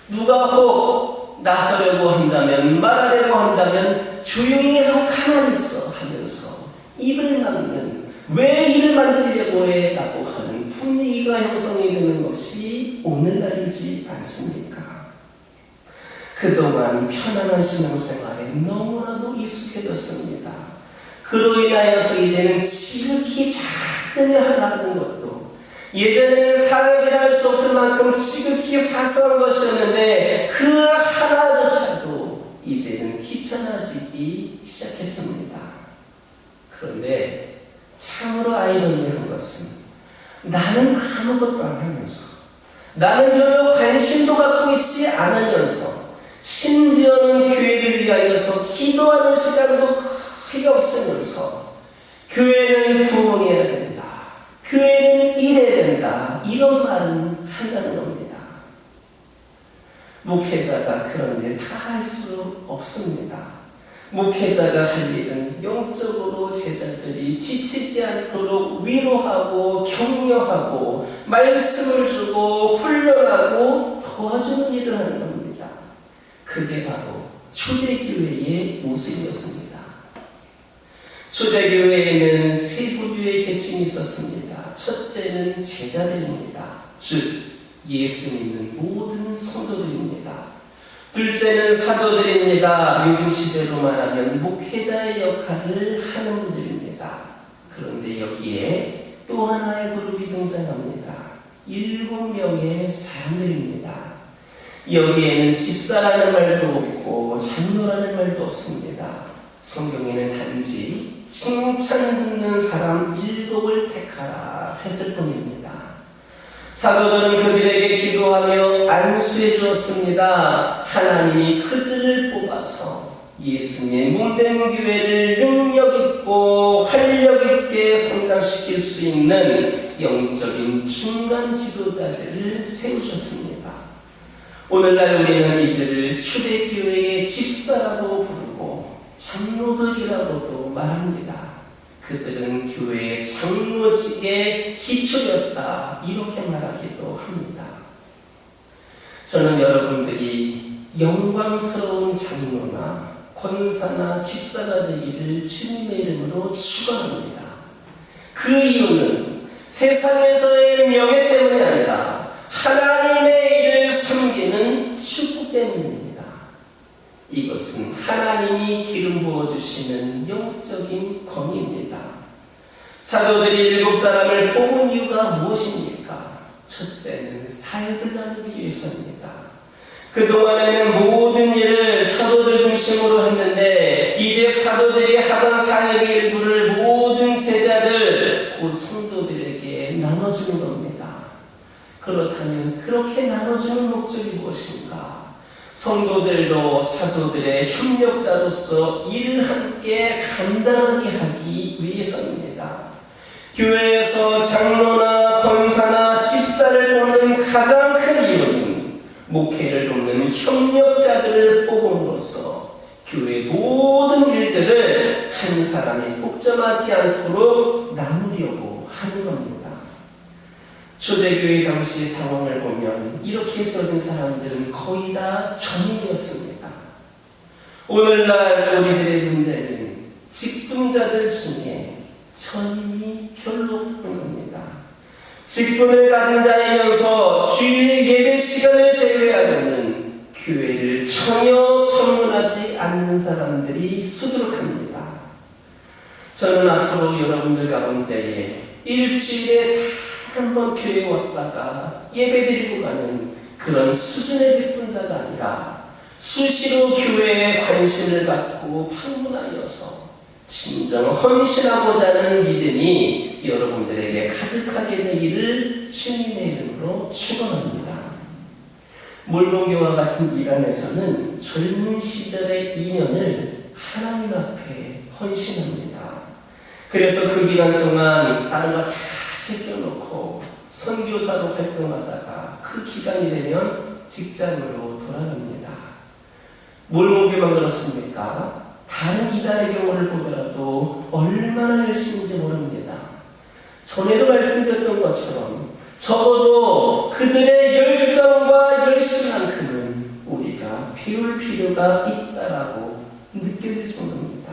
[SPEAKER 1] 누가 혹 나서려고 한다면, 말하려고 한다면 조용히 하고 가만히 있어 하면서 입을 막는, 왜 일을 만들려고 해? 라고 하는 분위기가 형성이 되는 것이 오늘날이지 않습니까? 그동안 편안한 신앙생활에 너무나도 익숙해졌습니다. 그로 인하여서 이제는 지극히 작은 일 하나 하는 것도, 예전에는 사람이라 할 수 없을 만큼 지극히 사소한 것이었는데 그 하나조차도 이제는 귀찮아지기 시작했습니다. 그런데 참으로 아이러니한 것은, 나는 아무것도 안 하면서, 나는 별로 관심도 갖고 있지 않으면서, 심지어는 교회를 위하여서 기도하는 시간도 크게 없으면서, 교회는 부흥해야 된다, 교회는 이래야 된다, 이런 말은 한다는 겁니다. 목회자가 그런 일 다 할 수 없습니다. 목회자가 할 일은 영적으로 제자들이 지치지 않도록 위로하고 격려하고 말씀을 주고 훈련하고 도와주는 일을 하는 겁니다. 그게 바로 초대교회의 모습이었습니다. 초대교회에는 세 부류의 계층이 있었습니다. 첫째는 제자들입니다. 즉 예수 믿는 모든 성도들입니다. 둘째는 사도들입니다. 요즘 시대로 말하면 목회자의 역할을 하는 분들입니다. 그런데 여기에 또 하나의 그룹이 등장합니다. 7명의 사람들입니다. 여기에는 집사라는 말도 없고 장로라는 말도 없습니다. 성경에는 단지 칭찬 듣는 사람 7을 택하라 했을 뿐입니다. 사도들은 그들에게 기도하며 안수해 주었습니다. 하나님이 그들을 뽑아서 예수님의 몸된 교회를 능력 있고 활력 있게 성장시킬 수 있는 영적인 중간 지도자들을 세우셨습니다. 오늘날 우리는 이들을 초대교회의 집사라고 부르고 장로들이라고도 말합니다. 그들은 교회의 장로직의 기초였다, 이렇게 말하기도 합니다. 저는 여러분들이 영광스러운 장로나 권사나 집사가 되기를 주님의 이름으로 축원합니다. 그 이유는 세상에서의 명예 때문이 아니라 하나님의 일을 섬기는 축복 때문입니다. 이것은 하나님이 기름 부어주시는 영적인 권위입니다. 사도들이 7사람을 뽑은 이유가 무엇입니까? 첫째는 사역을 나누기 위해서입니다. 그동안에는 모든 일을 사도들 중심으로 했는데 이제 사도들이 하던 사역의 일부를 모든 제자들, 곧 성도들에게 나눠주는 겁니다. 그렇다면 그렇게 나눠주는 목적이 무엇인가? 성도들도 사도들의 협력자로서 일을 함께 감당하게 하기 위해서입니다. 교회에서 장로나 권사나 집사를 뽑는 가장 큰 이유는 목회를 돕는 협력자들을 뽑음으로써 교회 모든 일들을 한 사람이 독점하지 않도록 나누려고 하는 겁니다. 초대교회 당시 상황을 보면 이렇게 써진 사람들은 거의 다 전인이었습니다. 오늘날 우리들의 문제는 직분자들 중에 전인이 별로 없다는 겁니다. 직분을 가진 자이면서 주일 예배 시간을 제외하고는 교회를 전혀 방문하지 않는 사람들이 수두룩합니다. 저는 앞으로 여러분들 가운데에 일주일에 한번 교회에 왔다가 예배드리고 가는 그런 수준의 직분자가 아니라 수시로 교회에 관심을 갖고 방문하여서 진정 헌신하고자 하는 믿음이 여러분들에게 가득하게 되기를 주님의 이름으로 축원합니다. 몰모교와 같은 이란에서는 젊은 시절의 인연을 하나님 앞에 헌신합니다. 그래서 그 기간 동안 딸과 챙겨놓고 선교사로 활동하다가 그 기간이 되면 직장으로 돌아갑니다. 몰모교만 그렇습니까? 다른 이단의 경우를 보더라도 얼마나 열심인지 모릅니다. 전에도 말씀드렸던 것처럼 적어도 그들의 열정과 열심만큼은 우리가 배울 필요가 있다라고 느껴질 정도입니다.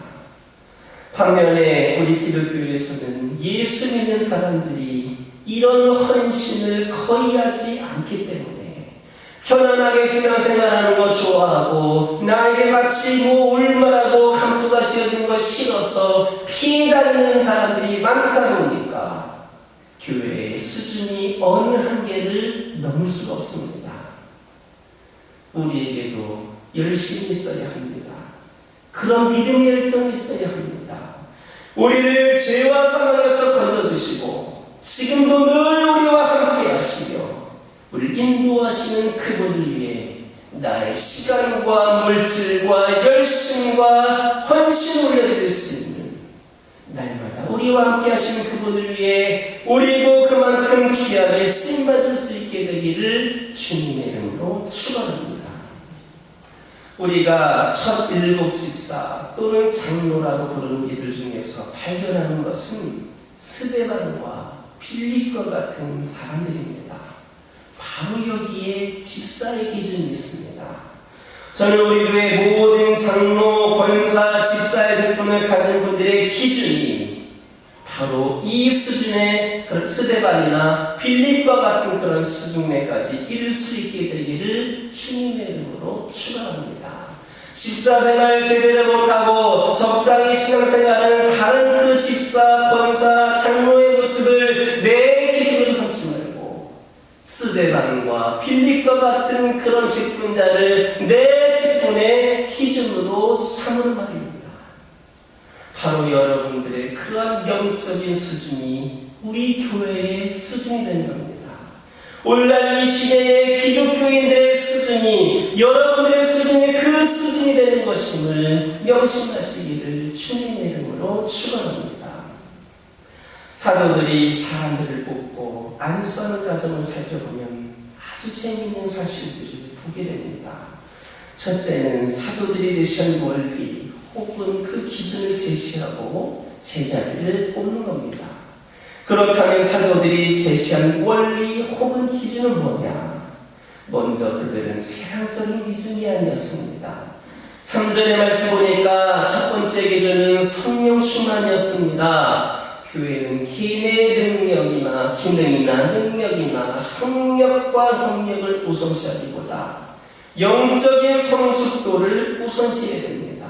[SPEAKER 1] 반면에 우리 기독교에서는 예수 믿는 사람들이 이런 헌신을 거의 하지 않기 때문에 편안하게 신앙생활하는 거 좋아하고 나에게 마치 얼마라도 감투가 씌워진 거 싫어서 피해 다니는 사람들이 많다 보니까 교회의 수준이 어느 한계를 넘을 수가 없습니다. 우리에게도 열심히 있어야 합니다. 그런 믿음의 열정이 있어야 합니다. 우리를 죄와 사망에서 건져주시고 지금도 늘 우리와 함께 하시며 우리를 인도하시는 그분을 위해 나의 시간과 물질과 열심과 헌신을 올려드릴 수 있는 날마다 우리와 함께 하시는 그분을 위해 우리도 그만큼 귀하게 쓰임받을 수 있게 되기를 주님의 이름으로 축원합니다. 우리가 첫 일곱 집사 또는 장로라고 부르는 이들 중에서 발견하는 것은 스데반과 빌립과 같은 사람들입니다. 바로 여기에 집사의 기준이 있습니다. 저는 우리 교회 모든 장로, 권사, 집사의 직분을 가진 분들의 기준이 바로 이 수준의 그런 스데반이나 빌립과 같은 그런 수준에까지 이룰 수 있게 되기를 주님의 이름으로 축원합니다. 집사 생활 제대로 못하고 적당히 신앙생활은 다른 그 집사, 권사, 장로의 모습을 내 기준으로 삼지 말고 스데반과 빌립과 같은 그런 직분자를 내 직분의 기준으로 삼는 말입니다. 바로 여러분들의 그러한 영적인 수준이 우리 교회의 수준이 되는 겁니다. 오늘날 이 시대의 기독교인들의 수준이 여러분들의 수준이 그 수준이 되는 것임을 명심하시기를 주님의 이름으로 축원합니다. 사도들이 사람들을 뽑고 안수하는 과정을 살펴보면 아주 재미있는 사실들을 보게 됩니다. 첫째는 사도들이 제시한 원리 혹은 그 기준을 제시하고 제자들을 뽑는 겁니다. 그렇다면 사도들이 제시한 원리 혹은 기준은 뭐냐? 먼저 그들은 세상적인 기준이 아니었습니다. 3절의 말씀 보니까 첫 번째 기준은 성령 충만이었습니다. 교회는 기능의 능력이나 기능이나 능력이나 학력과 경력을 우선시하기보다 영적인 성숙도를 우선시해야 됩니다.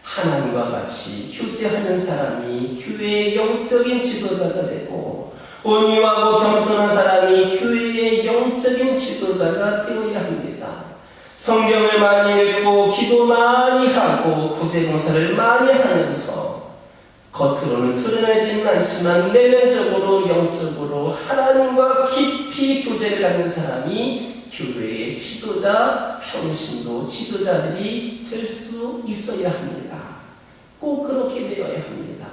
[SPEAKER 1] 하나님과 같이 교제하는 사람이 교회의 영적인 지도자가 되고 온유하고 겸손한 사람이 교회의 영적인 지도자가 되어야 합니다. 성경을 많이 읽고 기도 많이 하고 구제봉사를 많이 하면서 겉으로는 드러내진 않지만 내면적으로 영적으로 하나님과 깊이 교제를 하는 사람이 교회의 지도자, 평신도 지도자들이 될 수 있어야 합니다. 꼭 그렇게 되어야 합니다.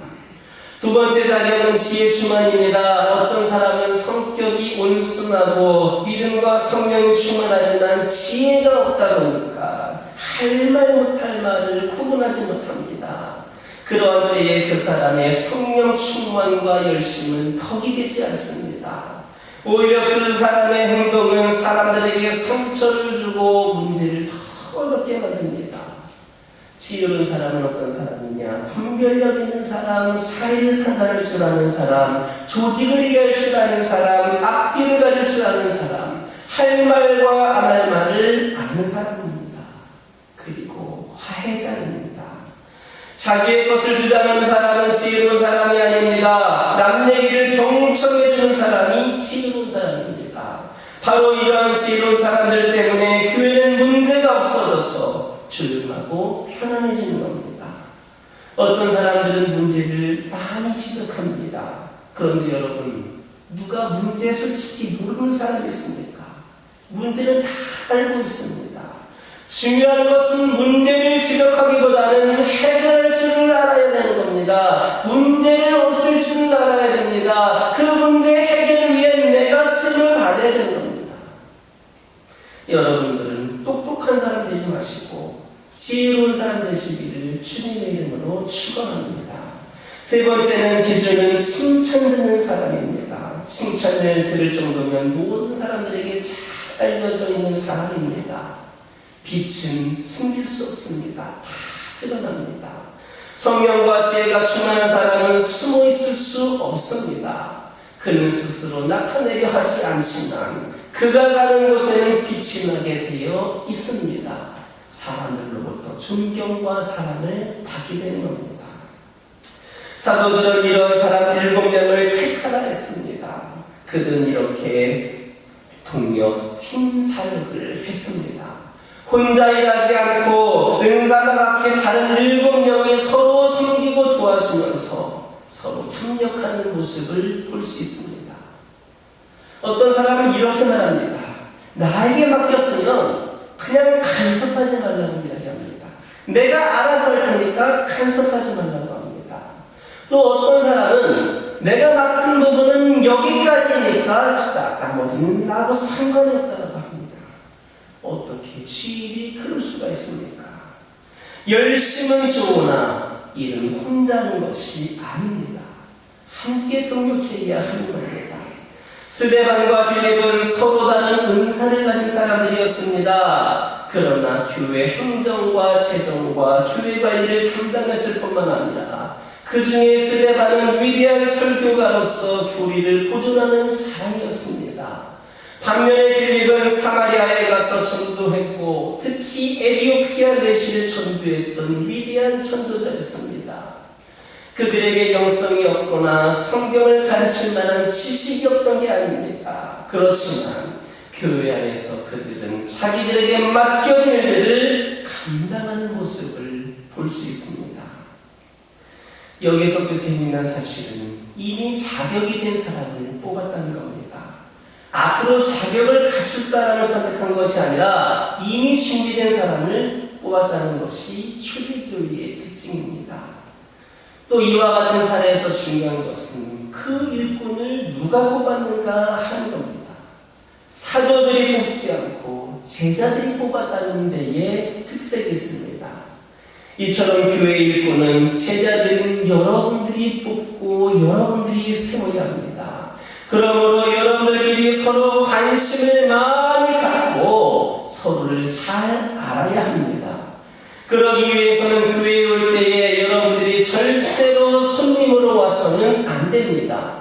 [SPEAKER 1] 두 번째 자격은 지혜 충만입니다. 어떤 사람은 성격이 온순하고 믿음과 성령이 충만하지만 지혜가 없다 보니까 할 말 못할 말을 구분하지 못합니다. 그런 때에 그 사람의 성령 충만과 열심은 덕이 되지 않습니다. 오히려 그 사람의 행동은 사람들에게 상처를 주고 문제를 더 어렵게 만듭니다. 지혜로운 사람은 어떤 사람이냐? 분별력 있는 사람, 사회를 판단할 줄 아는 사람, 조직을 이해할 줄 아는 사람, 앞뒤를 가릴 줄 아는 사람, 할 말과 안 할 말을 아는 사람입니다. 그리고 화해자입니다. 자기의 것을 주장하는 사람은 지혜로운 사람이 아닙니다. 남 얘기를 경청해주는 사람이 지혜로운 사람입니다. 바로 이러한 지혜로운 사람들 때문에 교회는 문제가 없어져서 조용하고 편안해지는 겁니다. 어떤 사람들은 문제를 많이 지적합니다. 그런데 여러분, 누가 문제 솔직히 모르는 사람이 있습니까? 문제는 다 알고 있습니다. 중요한 것은 문제를 지적하기보다는 해결할 줄을 알아야 되는 겁니다. 문제를 없앨 줄을 알아야 됩니다. 그 문제 해결을 위해 내가 쓰임을 받아야 되는 겁니다. 여러분들은 똑똑한 사람 되지 마시고 지혜로운 사람 되시기를 주님의 이름으로 축원합니다. 세 번째는 기준은 칭찬 듣는 사람입니다. 칭찬을 들을 정도면 모든 사람들에게 잘 알려져 있는 사람입니다. 빛은 숨길 수 없습니다. 다 드러납니다. 성령과 지혜가 충만한 사람은 숨어 있을 수 없습니다. 그는 스스로 나타내려 하지 않지만 그가 가는 곳에는 빛이 나게 되어 있습니다. 사람들로부터 존경과 사랑을 받게 되는 겁니다. 사도들은 이런 사람 7명을 택하라 했습니다. 그들은 이렇게 동력 팀 사역을 했습니다. 혼자 일하지 않고 은사가 같게 다른 7명이 서로 섬기고 도와주면서 서로 협력하는 모습을 볼 수 있습니다. 어떤 사람은 이렇게 말합니다. 나에게 맡겼으면 그냥 간섭하지 말라고 이야기합니다. 내가 알아서 할 테니까 간섭하지 말라고 합니다. 또 어떤 사람은 내가 맡은 부분은 여기까지니까 나머지는 나하고 상관이 없다고 합니다. 어떻게 주일이 그럴 수가 있습니까? 열심은 좋으나 일은 혼자 하는 것이 아닙니다. 함께 동력해야 하는 겁니다. 스데반과 빌립은 서로 다른 은사를 가진 사람들이었습니다. 그러나 교회 행정과 재정과 교회 관리를 담당했을 뿐만 아니라 그 중에 스데반은 위대한 설교가로서 교리를 보존하는 사람이었습니다. 반면에 빌립은 사마리아에 가서 전도했고 특히 에티오피아 내시를 전도했던 위대한 전도자였습니다. 그들에게 영성이 없거나 성경을 가르칠 만한 지식이 없던 게 아닙니다. 그렇지만 교회 안에서 그들은 자기들에게 맡겨진 일들을 감당하는 모습을 볼 수 있습니다. 여기서 그 재미난 사실은 이미 자격이 된 사람을 뽑았다는 겁니다. 앞으로 자격을 갖출 사람을 선택한 것이 아니라 이미 준비된 사람을 뽑았다는 것이 초대교회의 특징입니다. 또 이와 같은 사례에서 중요한 것은 그 일꾼을 누가 뽑았는가 하는 겁니다. 사도들이 뽑지 않고 제자들이 뽑았다는 데에 특색이 있습니다. 이처럼 교회 일꾼은 제자들인 여러분들이 뽑고 여러분들이 세워야 합니다. 그러므로 여러분들끼리 서로 관심을 많이 갖고 서로를 잘 알아야 합니다. 그러기 위해서는 교회에 올 때에 여러분들이 절대로 손님으로 와서는 안 됩니다.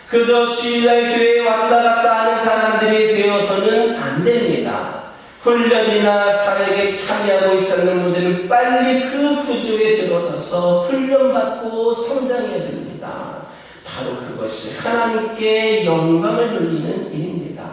[SPEAKER 1] 그저 주일날 교회에 왔다 갔다 하는 사람들이 되어서는 안 됩니다. 훈련이나 사역에 참여하고 있지 않는 분들은 빨리 그 구조에 들어가서 훈련받고 성장해야 됩니다. 바로 그것이 하나님께 영광을 돌리는 일입니다.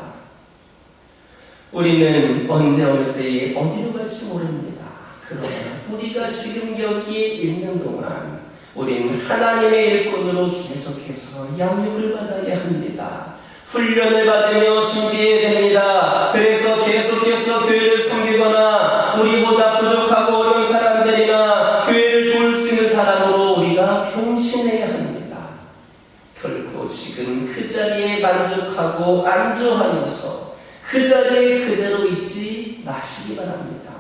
[SPEAKER 1] 우리는 언제 어느 때에 어디로 갈지 모릅니다. 그러나 우리가 지금 여기에 있는 동안 우리는 하나님의 일꾼으로 계속해서 양육을 받아야 합니다. 훈련을 받으며 준비해야 됩니다. 그래서 계속해서 교회를 섬기거나 우리보다 부족하고 어려운 사람들이나 교회를 도울 수 있는 사람으로 우리가 변신해야 합니다. 결코 지금 그 자리에 만족하고 안주하면서 그 자리에 그대로 있지 마시기 바랍니다.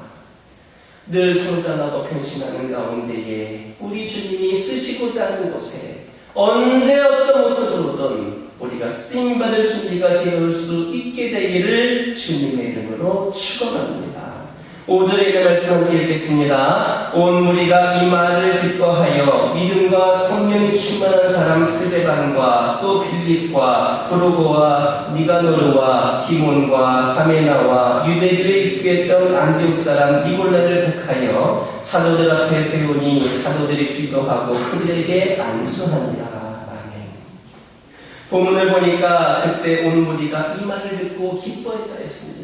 [SPEAKER 1] 늘 성장하고 변신하는 가운데에 우리 주님이 쓰시고자 하는 곳에 언제 어떤 모습으로든 우리가 쓰임받을 준비가 되어 올 수 있게 되기를 주님의 이름으로 축원합니다. 5절에 있는 말씀 함께 읽겠습니다. 온 무리가 이 말을 기뻐하여 믿음과 성령이 충만한 사람 스데반과 또 빌립과 프로고와 니가노르와 디몬과 가메나와 유대교에 입교했던 안디옥 사람 니골라를 택하여 사도들 앞에 세우니 사도들이 기도하고 그들에게 안수하니라. 아멘. 본문을 보니까 그때 온 무리가 이 말을 듣고 기뻐했다 했습니다.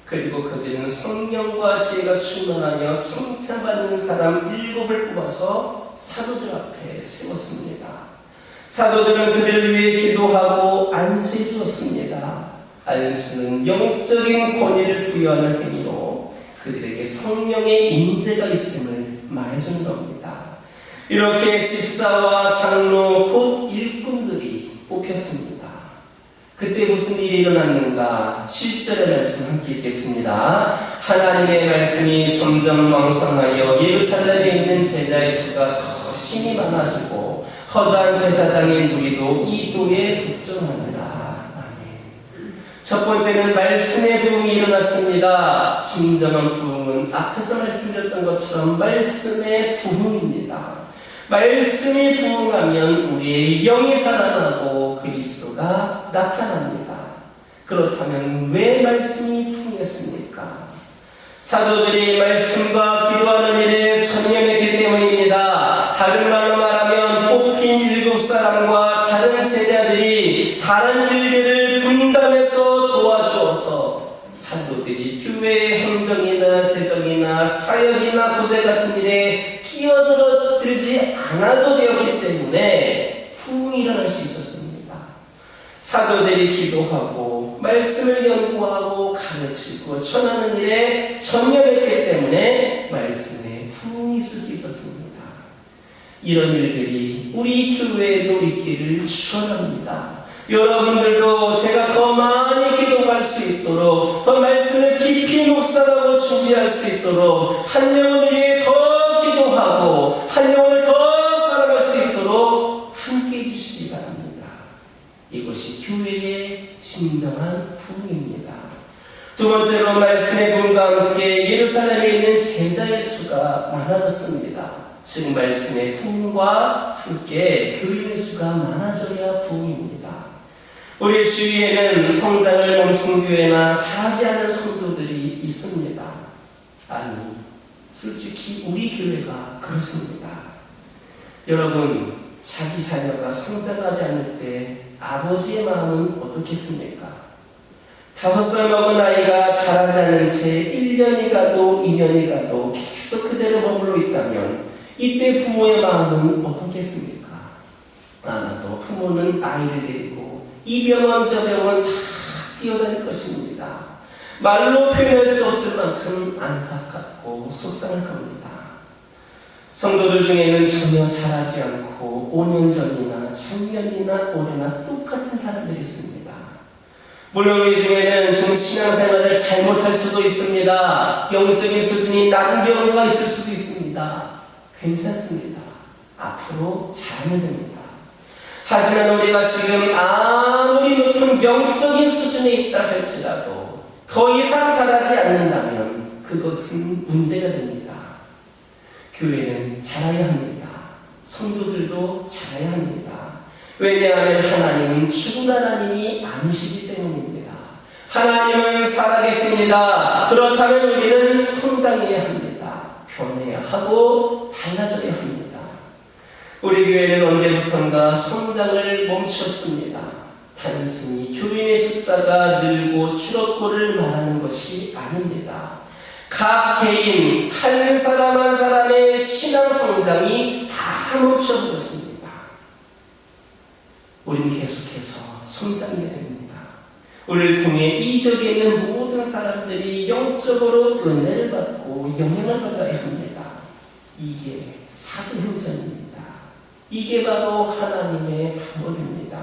[SPEAKER 1] 그리고 그들은 성령과 지혜가 충만하여 칭찬받는 사람 7을 뽑아서 사도들 앞에 세웠습니다. 사도들은 그들을 위해 기도하고 안수해 주었습니다. 안수는 영적인 권위를 부여하는 행위로 그들에게 성령의 임재가 있음을 말해주는 겁니다. 이렇게 집사와 장로 곧 일꾼들이 뽑혔습니다. 그때 무슨 일이 일어났는가? 7절의 말씀 함께 읽겠습니다. 하나님의 말씀이 점점 왕성하여 예루살렘에 있는 제자의 수가 더 심히 많아지고 허다한 제사장의 무리도 이 도에 복종하느라. 첫 번째는 말씀의 부흥이 일어났습니다. 진정한 부흥은 앞에서 말씀드렸던 것처럼 말씀의 부흥입니다. 말씀이 부흥하면 우리의 영이 살아나고 그리스도가 나타납니다. 그렇다면 왜 말씀이 부흥했습니까? 사도들이 말씀과 기도하는 일에 전념했기 때문입니다. 다른 말로 말하면 뽑힌 7사람과 다른 제자들이 다른 일들을 분담해서 도와주어서 사도들이 교회의 행정이나 재정이나 사역이나 구제 같은 일에 끼어들지 않아도 되었기 때문에 부흥이 일어날 수 있었습니다. 사도들이 기도하고 말씀을 연구하고 가르치고 전하는 일에 전념했기 때문에 말씀에 부흥이 있을 수 있었습니다. 이런 일들이 우리 교회에도 있기를 축원합니다. 여러분들도 제가 더 많이 기도할 수 있도록, 더 말씀을 깊이 묵상하고 준비할 수 있도록, 한 영혼을 위해 더 기도하고 한 영혼을 더 사랑할 수 있도록 함께 해주시기 바랍니다. 이것이 교회의 진정한 부흥입니다. 두 번째로 말씀의 부흥과 함께 예루살렘에 있는 제자의 수가 많아졌습니다. 즉 말씀의 부흥과 함께 교인의 수가 많아져야 부흥입니다. 우리 주위에는 성장을 멈춘 교회나 자라지 않은 성도들이 있습니다. 아니, 솔직히 우리 교회가 그렇습니다. 여러분, 자기 자녀가 성장하지 않을 때 아버지의 마음은 어떻겠습니까? 5살 먹은 아이가 자라지 않은 채 1년이 가도 2년이 가도 계속 그대로 머물러 있다면 이때 부모의 마음은 어떻겠습니까? 아마도 부모는 아이를 데리고 이 병원 저 병원 다 뛰어다닐 것입니다. 말로 표현할 수 없을 만큼 안타깝고 속상할 겁니다. 성도들 중에는 전혀 자라지 않고 5년 전이나 작년이나 올해나 똑같은 사람들이 있습니다. 물론 우리 중에는 좀 신앙생활을 잘못할 수도 있습니다. 영적인 수준이 낮은 경우가 있을 수도 있습니다. 괜찮습니다. 앞으로 잘하면 됩니다. 하지만 우리가 지금 아무리 높은 영적인 수준에 있다 할지라도 더 이상 자라지 않는다면 그것은 문제가 됩니다. 교회는 자라야 합니다. 성도들도 자라야 합니다. 왜냐하면 하나님은 죽은 하나님이 아니시기 때문입니다. 하나님은 살아계십니다. 그렇다면 우리는 성장해야 합니다. 변해야 하고 달라져야 합니다. 우리 교회는 언제부턴가 성장을 멈췄습니다. 단순히 교인의 숫자가 늘고 줄었고를 말하는 것이 아닙니다. 각 개인 한 사람 한 사람의 신앙 성장이 다 멈춰버렸습니다. 우리는 계속해서 성장해야 됩니다. 우리를 통해 이 지역에 있는 모든 사람들이 영적으로 은혜를 받고 영향을 받아야 합니다. 이게 사도행전입니다. 이게 바로 하나님의 방법입니다.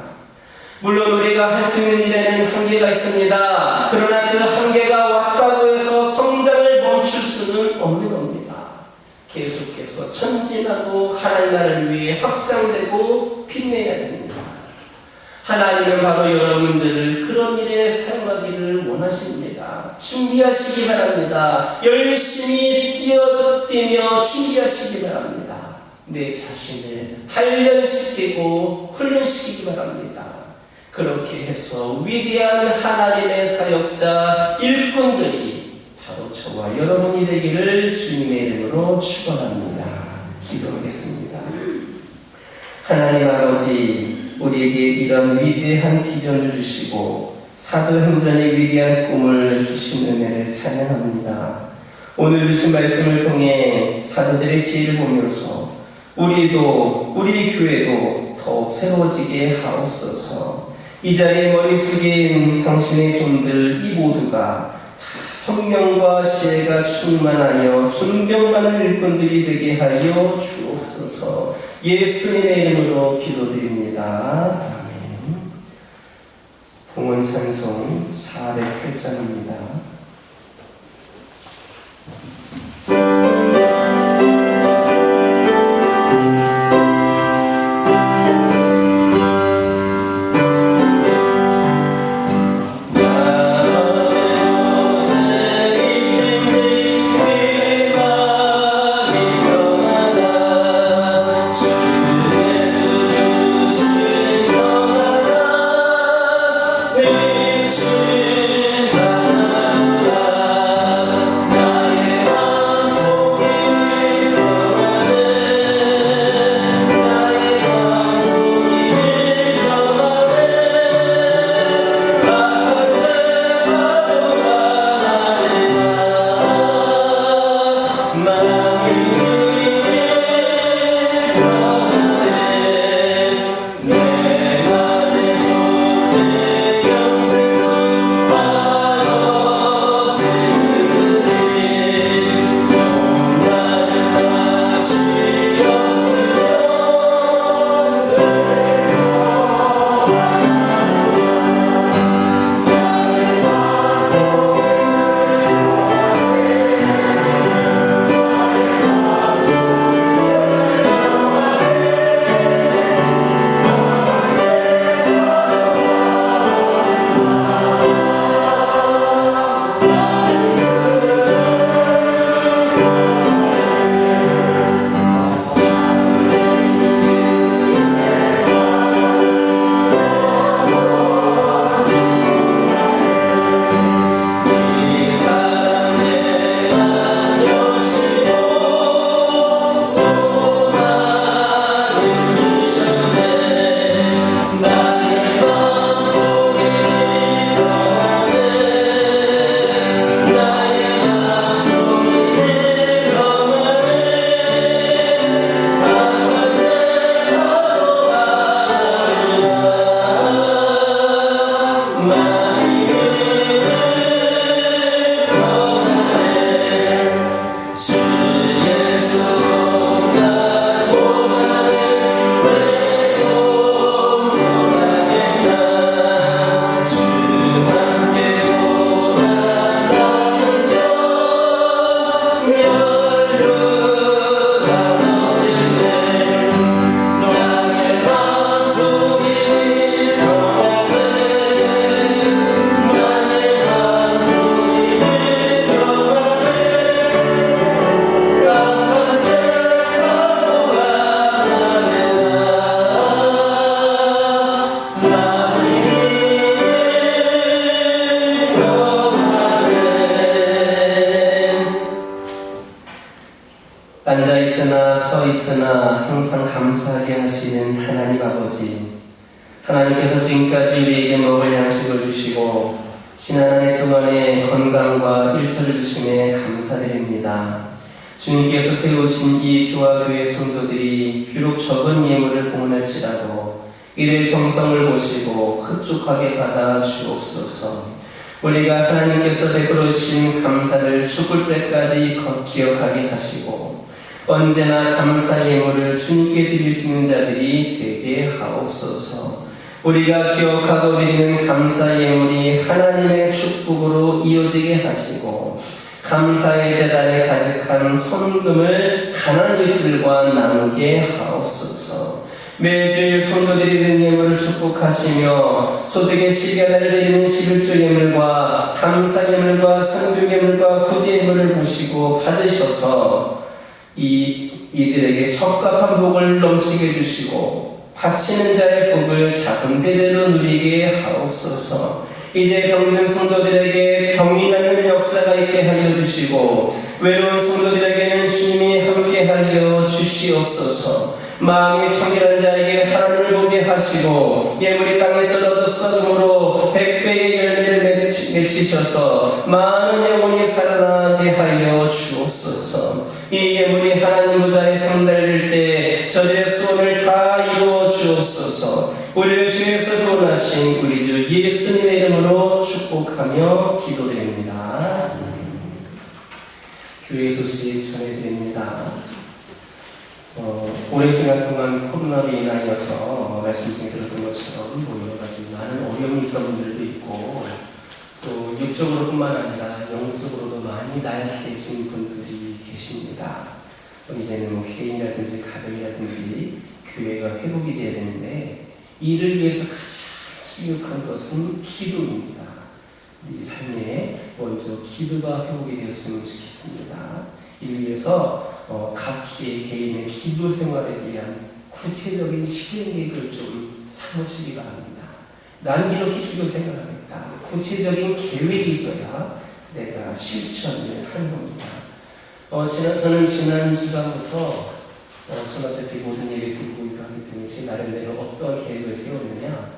[SPEAKER 1] 물론 우리가 할 수 있는 일에는 한계가 있습니다. 그러나 그 한계가 왔다고 해서 성장을 멈출 수는 없는 겁니다. 계속해서 전진하고 하나님 나라를 위해 확장되고 빛내야 됩니다. 하나님은 바로 여러분들을 그런 일에 사용하기를 원하십니다. 준비하시기 바랍니다. 열심히 뛰며 준비하시기 바랍니다. 내 자신을 단련시키고 훈련시키기 바랍니다. 그렇게 해서 위대한 하나님의 사역자 일꾼들이 바로 저와 여러분이 되기를 주님의 이름으로 축원합니다. 기도하겠습니다. 하나님 아버지, 우리에게 이런 위대한 비전을 주시고 사도행전의 위대한 꿈을 주신 은혜를 찬양합니다. 오늘 주신 말씀을 통해 사도들의 지혜를 보면서 우리도 우리 교회도 더욱 새로워지게 하옵소서. 이 자리에 머리 숙인 당신의 종들 이 모두가 다 성령과 지혜가 충만하여 존경받는 일꾼들이 되게 하여 주옵소서. 예수님의 이름으로 기도드립니다. 아멘. 봉헌 찬송 408장입니다. 앉아 있으나 서 있으나 항상 감사하게 하시는 하나님 아버지, 하나님께서 지금까지 우리에게 먹을 양식을 주시고 지난 한 해 동안의 건강과 일터를 주심에 감사드립니다. 주님께서 세우신 이 교화 교회 성도들이 비록 적은 예물을 봉헌할지라도 이들의 정성을 보시고 흡족하게 받아 주옵소서. 우리가 하나님께서 베풀어 주신 감사를 죽을 때까지 기억하게 하시고 언제나 감사 예물을 주님께 드릴 수 있는 자들이 되게 하옵소서. 우리가 기억하고 드리는 감사 예물이 하나님의 축복으로 이어지게 하시고 감사의 제단에 가득한 헌금을 가난한 이들과 나누게 하옵소서. 매주일 성도들이 드린 예물을 축복하시며 소득의 10여달을 드리는 11조 예물과 감사 예물과 성주 예물과 구제 예물을 보시고 받으셔서 이들에게 적합한 복을 넘치게 해주시고 바치는 자의 복을 자손대대로 누리게 하옵소서. 이제 병든 성도들에게 병이 낫는 역사가 있게 하여 주시고 외로운 성도들에게는 주님이 함께 하여 주시옵소서. 마음이 청결한 자에게 하나님을 보게 하시고 예물이 땅에 떨어져 썩음으로 100배의 열매를 맺히셔서 많은 영혼이 살아나게 하여 주옵소서. 이 예물이 하나님 보좌에 상달될 때 저들의 소원을 다 이루어 주옵소서. 우리를 주에서 구원하신 우리 주 예수님의 이름으로 축복하며 기도드립니다. 교회 소식 전해드립니다. 오랜 시간 동안 코로나로 인하여서 말씀 중에 들었던 것처럼 여러 가지 많은 어려움이 있던 분들도 있고 또 육적으로 뿐만 아니라 영적으로도 많이 나약해진 분들이 계십니다. 이제는 개인이라든지 가정이라든지 교회가 회복이 되어야 되는데 이를 위해서 가장 중요한 것은 기도입니다. 우리 삶에 먼저 기도가 회복이 되었으면 좋겠습니다. 이를 위해서 각 개인의 기도 생활에 대한 구체적인 실행 계획을 좀 삼으시기 바랍니다. 난 이렇게 기도 생활하겠다. 구체적인 계획이 있어야 내가 실천을 하는 겁니다. 저는 지난 주간부터 저는 어차피 모든 일을 들고 있고 하기 때문에 제 나름대로 어떤 계획을 세웠느냐,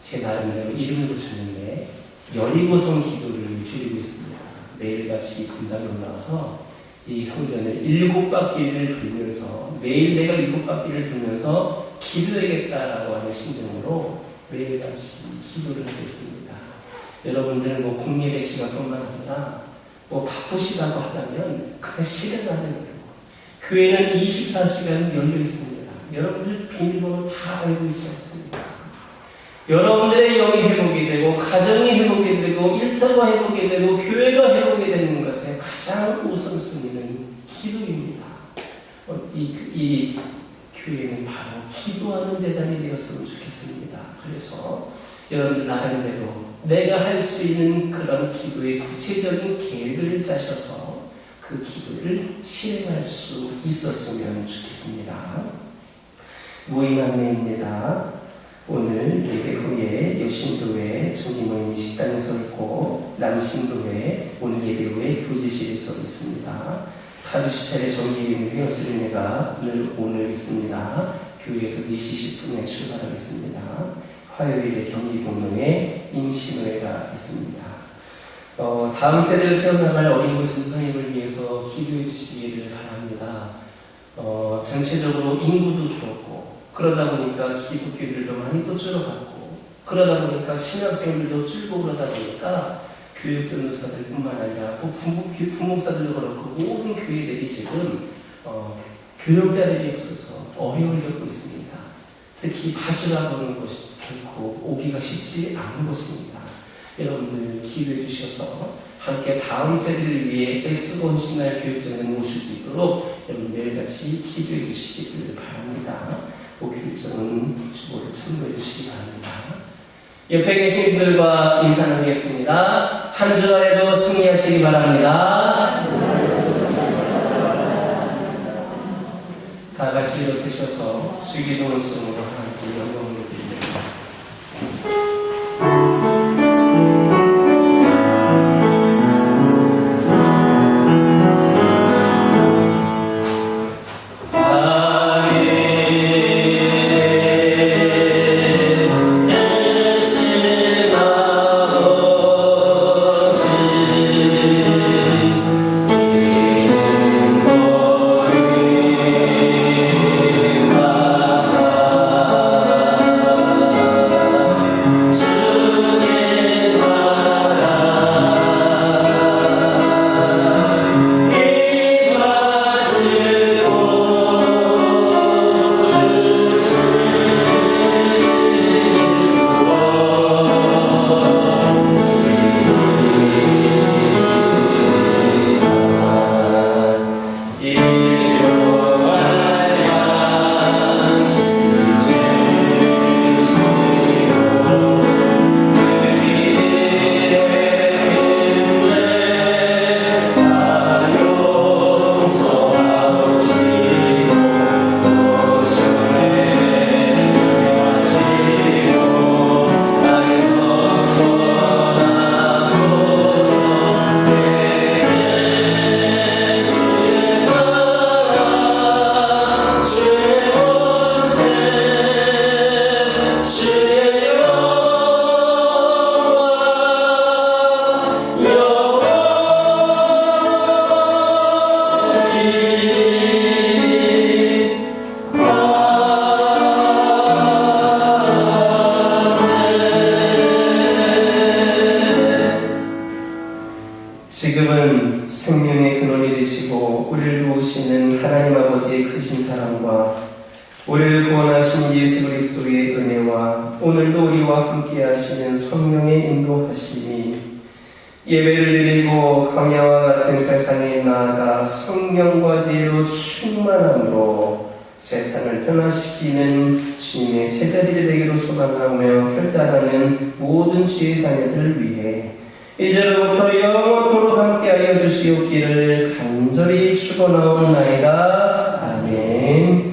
[SPEAKER 1] 제 나름대로 이름을 붙였는데 여리고성 기도를 드리고 있습니다. 매일같이 분당에 올라와서 이 성전을 7바퀴를 돌면서 매일 내가 7바퀴를 돌면서 기도해야겠다라고 하는 심정으로 매일같이 기도를 하겠습니다. 여러분들 국립의 시간뿐만 아니라 바쁘시다고 하다면 그냥 실행하는 거예요. 교회는 24시간 열려 있습니다. 여러분들 비밀번호 다 알고 있지 않습니까? 여러분들의 영이 회복이 되고 가정이 회복이 되고 일터가 회복이 되고 교회가 회복이 되는 것의 가장 우선순위는 기도입니다. 이 교회는 바로 기도하는 재단이 되었으면 좋겠습니다. 그래서 여러분들 나름대로 내가 할 수 있는 그런 기도의 구체적인 계획을 짜셔서 그 기도를 실행할 수 있었으면 좋겠습니다. 모임 안내입니다. 오늘 예배 후에 여신도회 정기모임이 식당에서 있고 남신도회 오늘 예배 후에 교제실에서 있습니다. 파주시찰의 정기예배 수련회가 오늘 있습니다. 교회에서 4시 10분에 출발하겠습니다. 화요일에 경기공동에 임신회가 있습니다. 다음 세대를 세워나갈 어린이 전사님을 위해서 기도해 주시기를 바랍니다. 전체적으로 인구도 줄었고 그러다 보니까 기독교들도 많이 또 줄어갔고 그러다 보니까 신학생들도 줄고 그러다 보니까 교육 전도사들뿐만 아니라 부목사들도 그렇고 모든 교회들이 지금 교육자들이 없어서 어려움을 겪고 있습니다. 특히 파주라고 하는 곳이 결코 오기가 쉽지 않은 곳입니다. 여러분들 기도해 주셔서 함께 다음 세대를 위해 애쓰고 헌신할 교육자를 모실 수 있도록 여러분 매일같이 기도해 주시기를 바랍니다. 교육자는 주보를 참고해 주시기 바랍니다. 옆에 계신 분들과 인사 나누겠습니다. 한 주간에도 승리하시기 바랍니다. 다 같이 일어서셔서 주기도문 성으로 하나님께 영광을 드립니다. 지금은 생명의 근원이 되시고 우리를 도우시는 하나님 아버지의 크신 사랑과 우리를 구원하신 예수 그리스도의 은혜와 오늘도 우리와 함께 하시는 성령의 인도하심이 예배를 드리고 광야와 같은 세상에 나아가 성령과 지혜로 충만함으로 세상을 변화시키는 주님의 제자들이 되기로 소망하며 결단하는 모든 주의 자녀들을 위해 이제로부터 영원토록 함께하여 주시옵기를 간절히 축원하옵나이다. 아멘.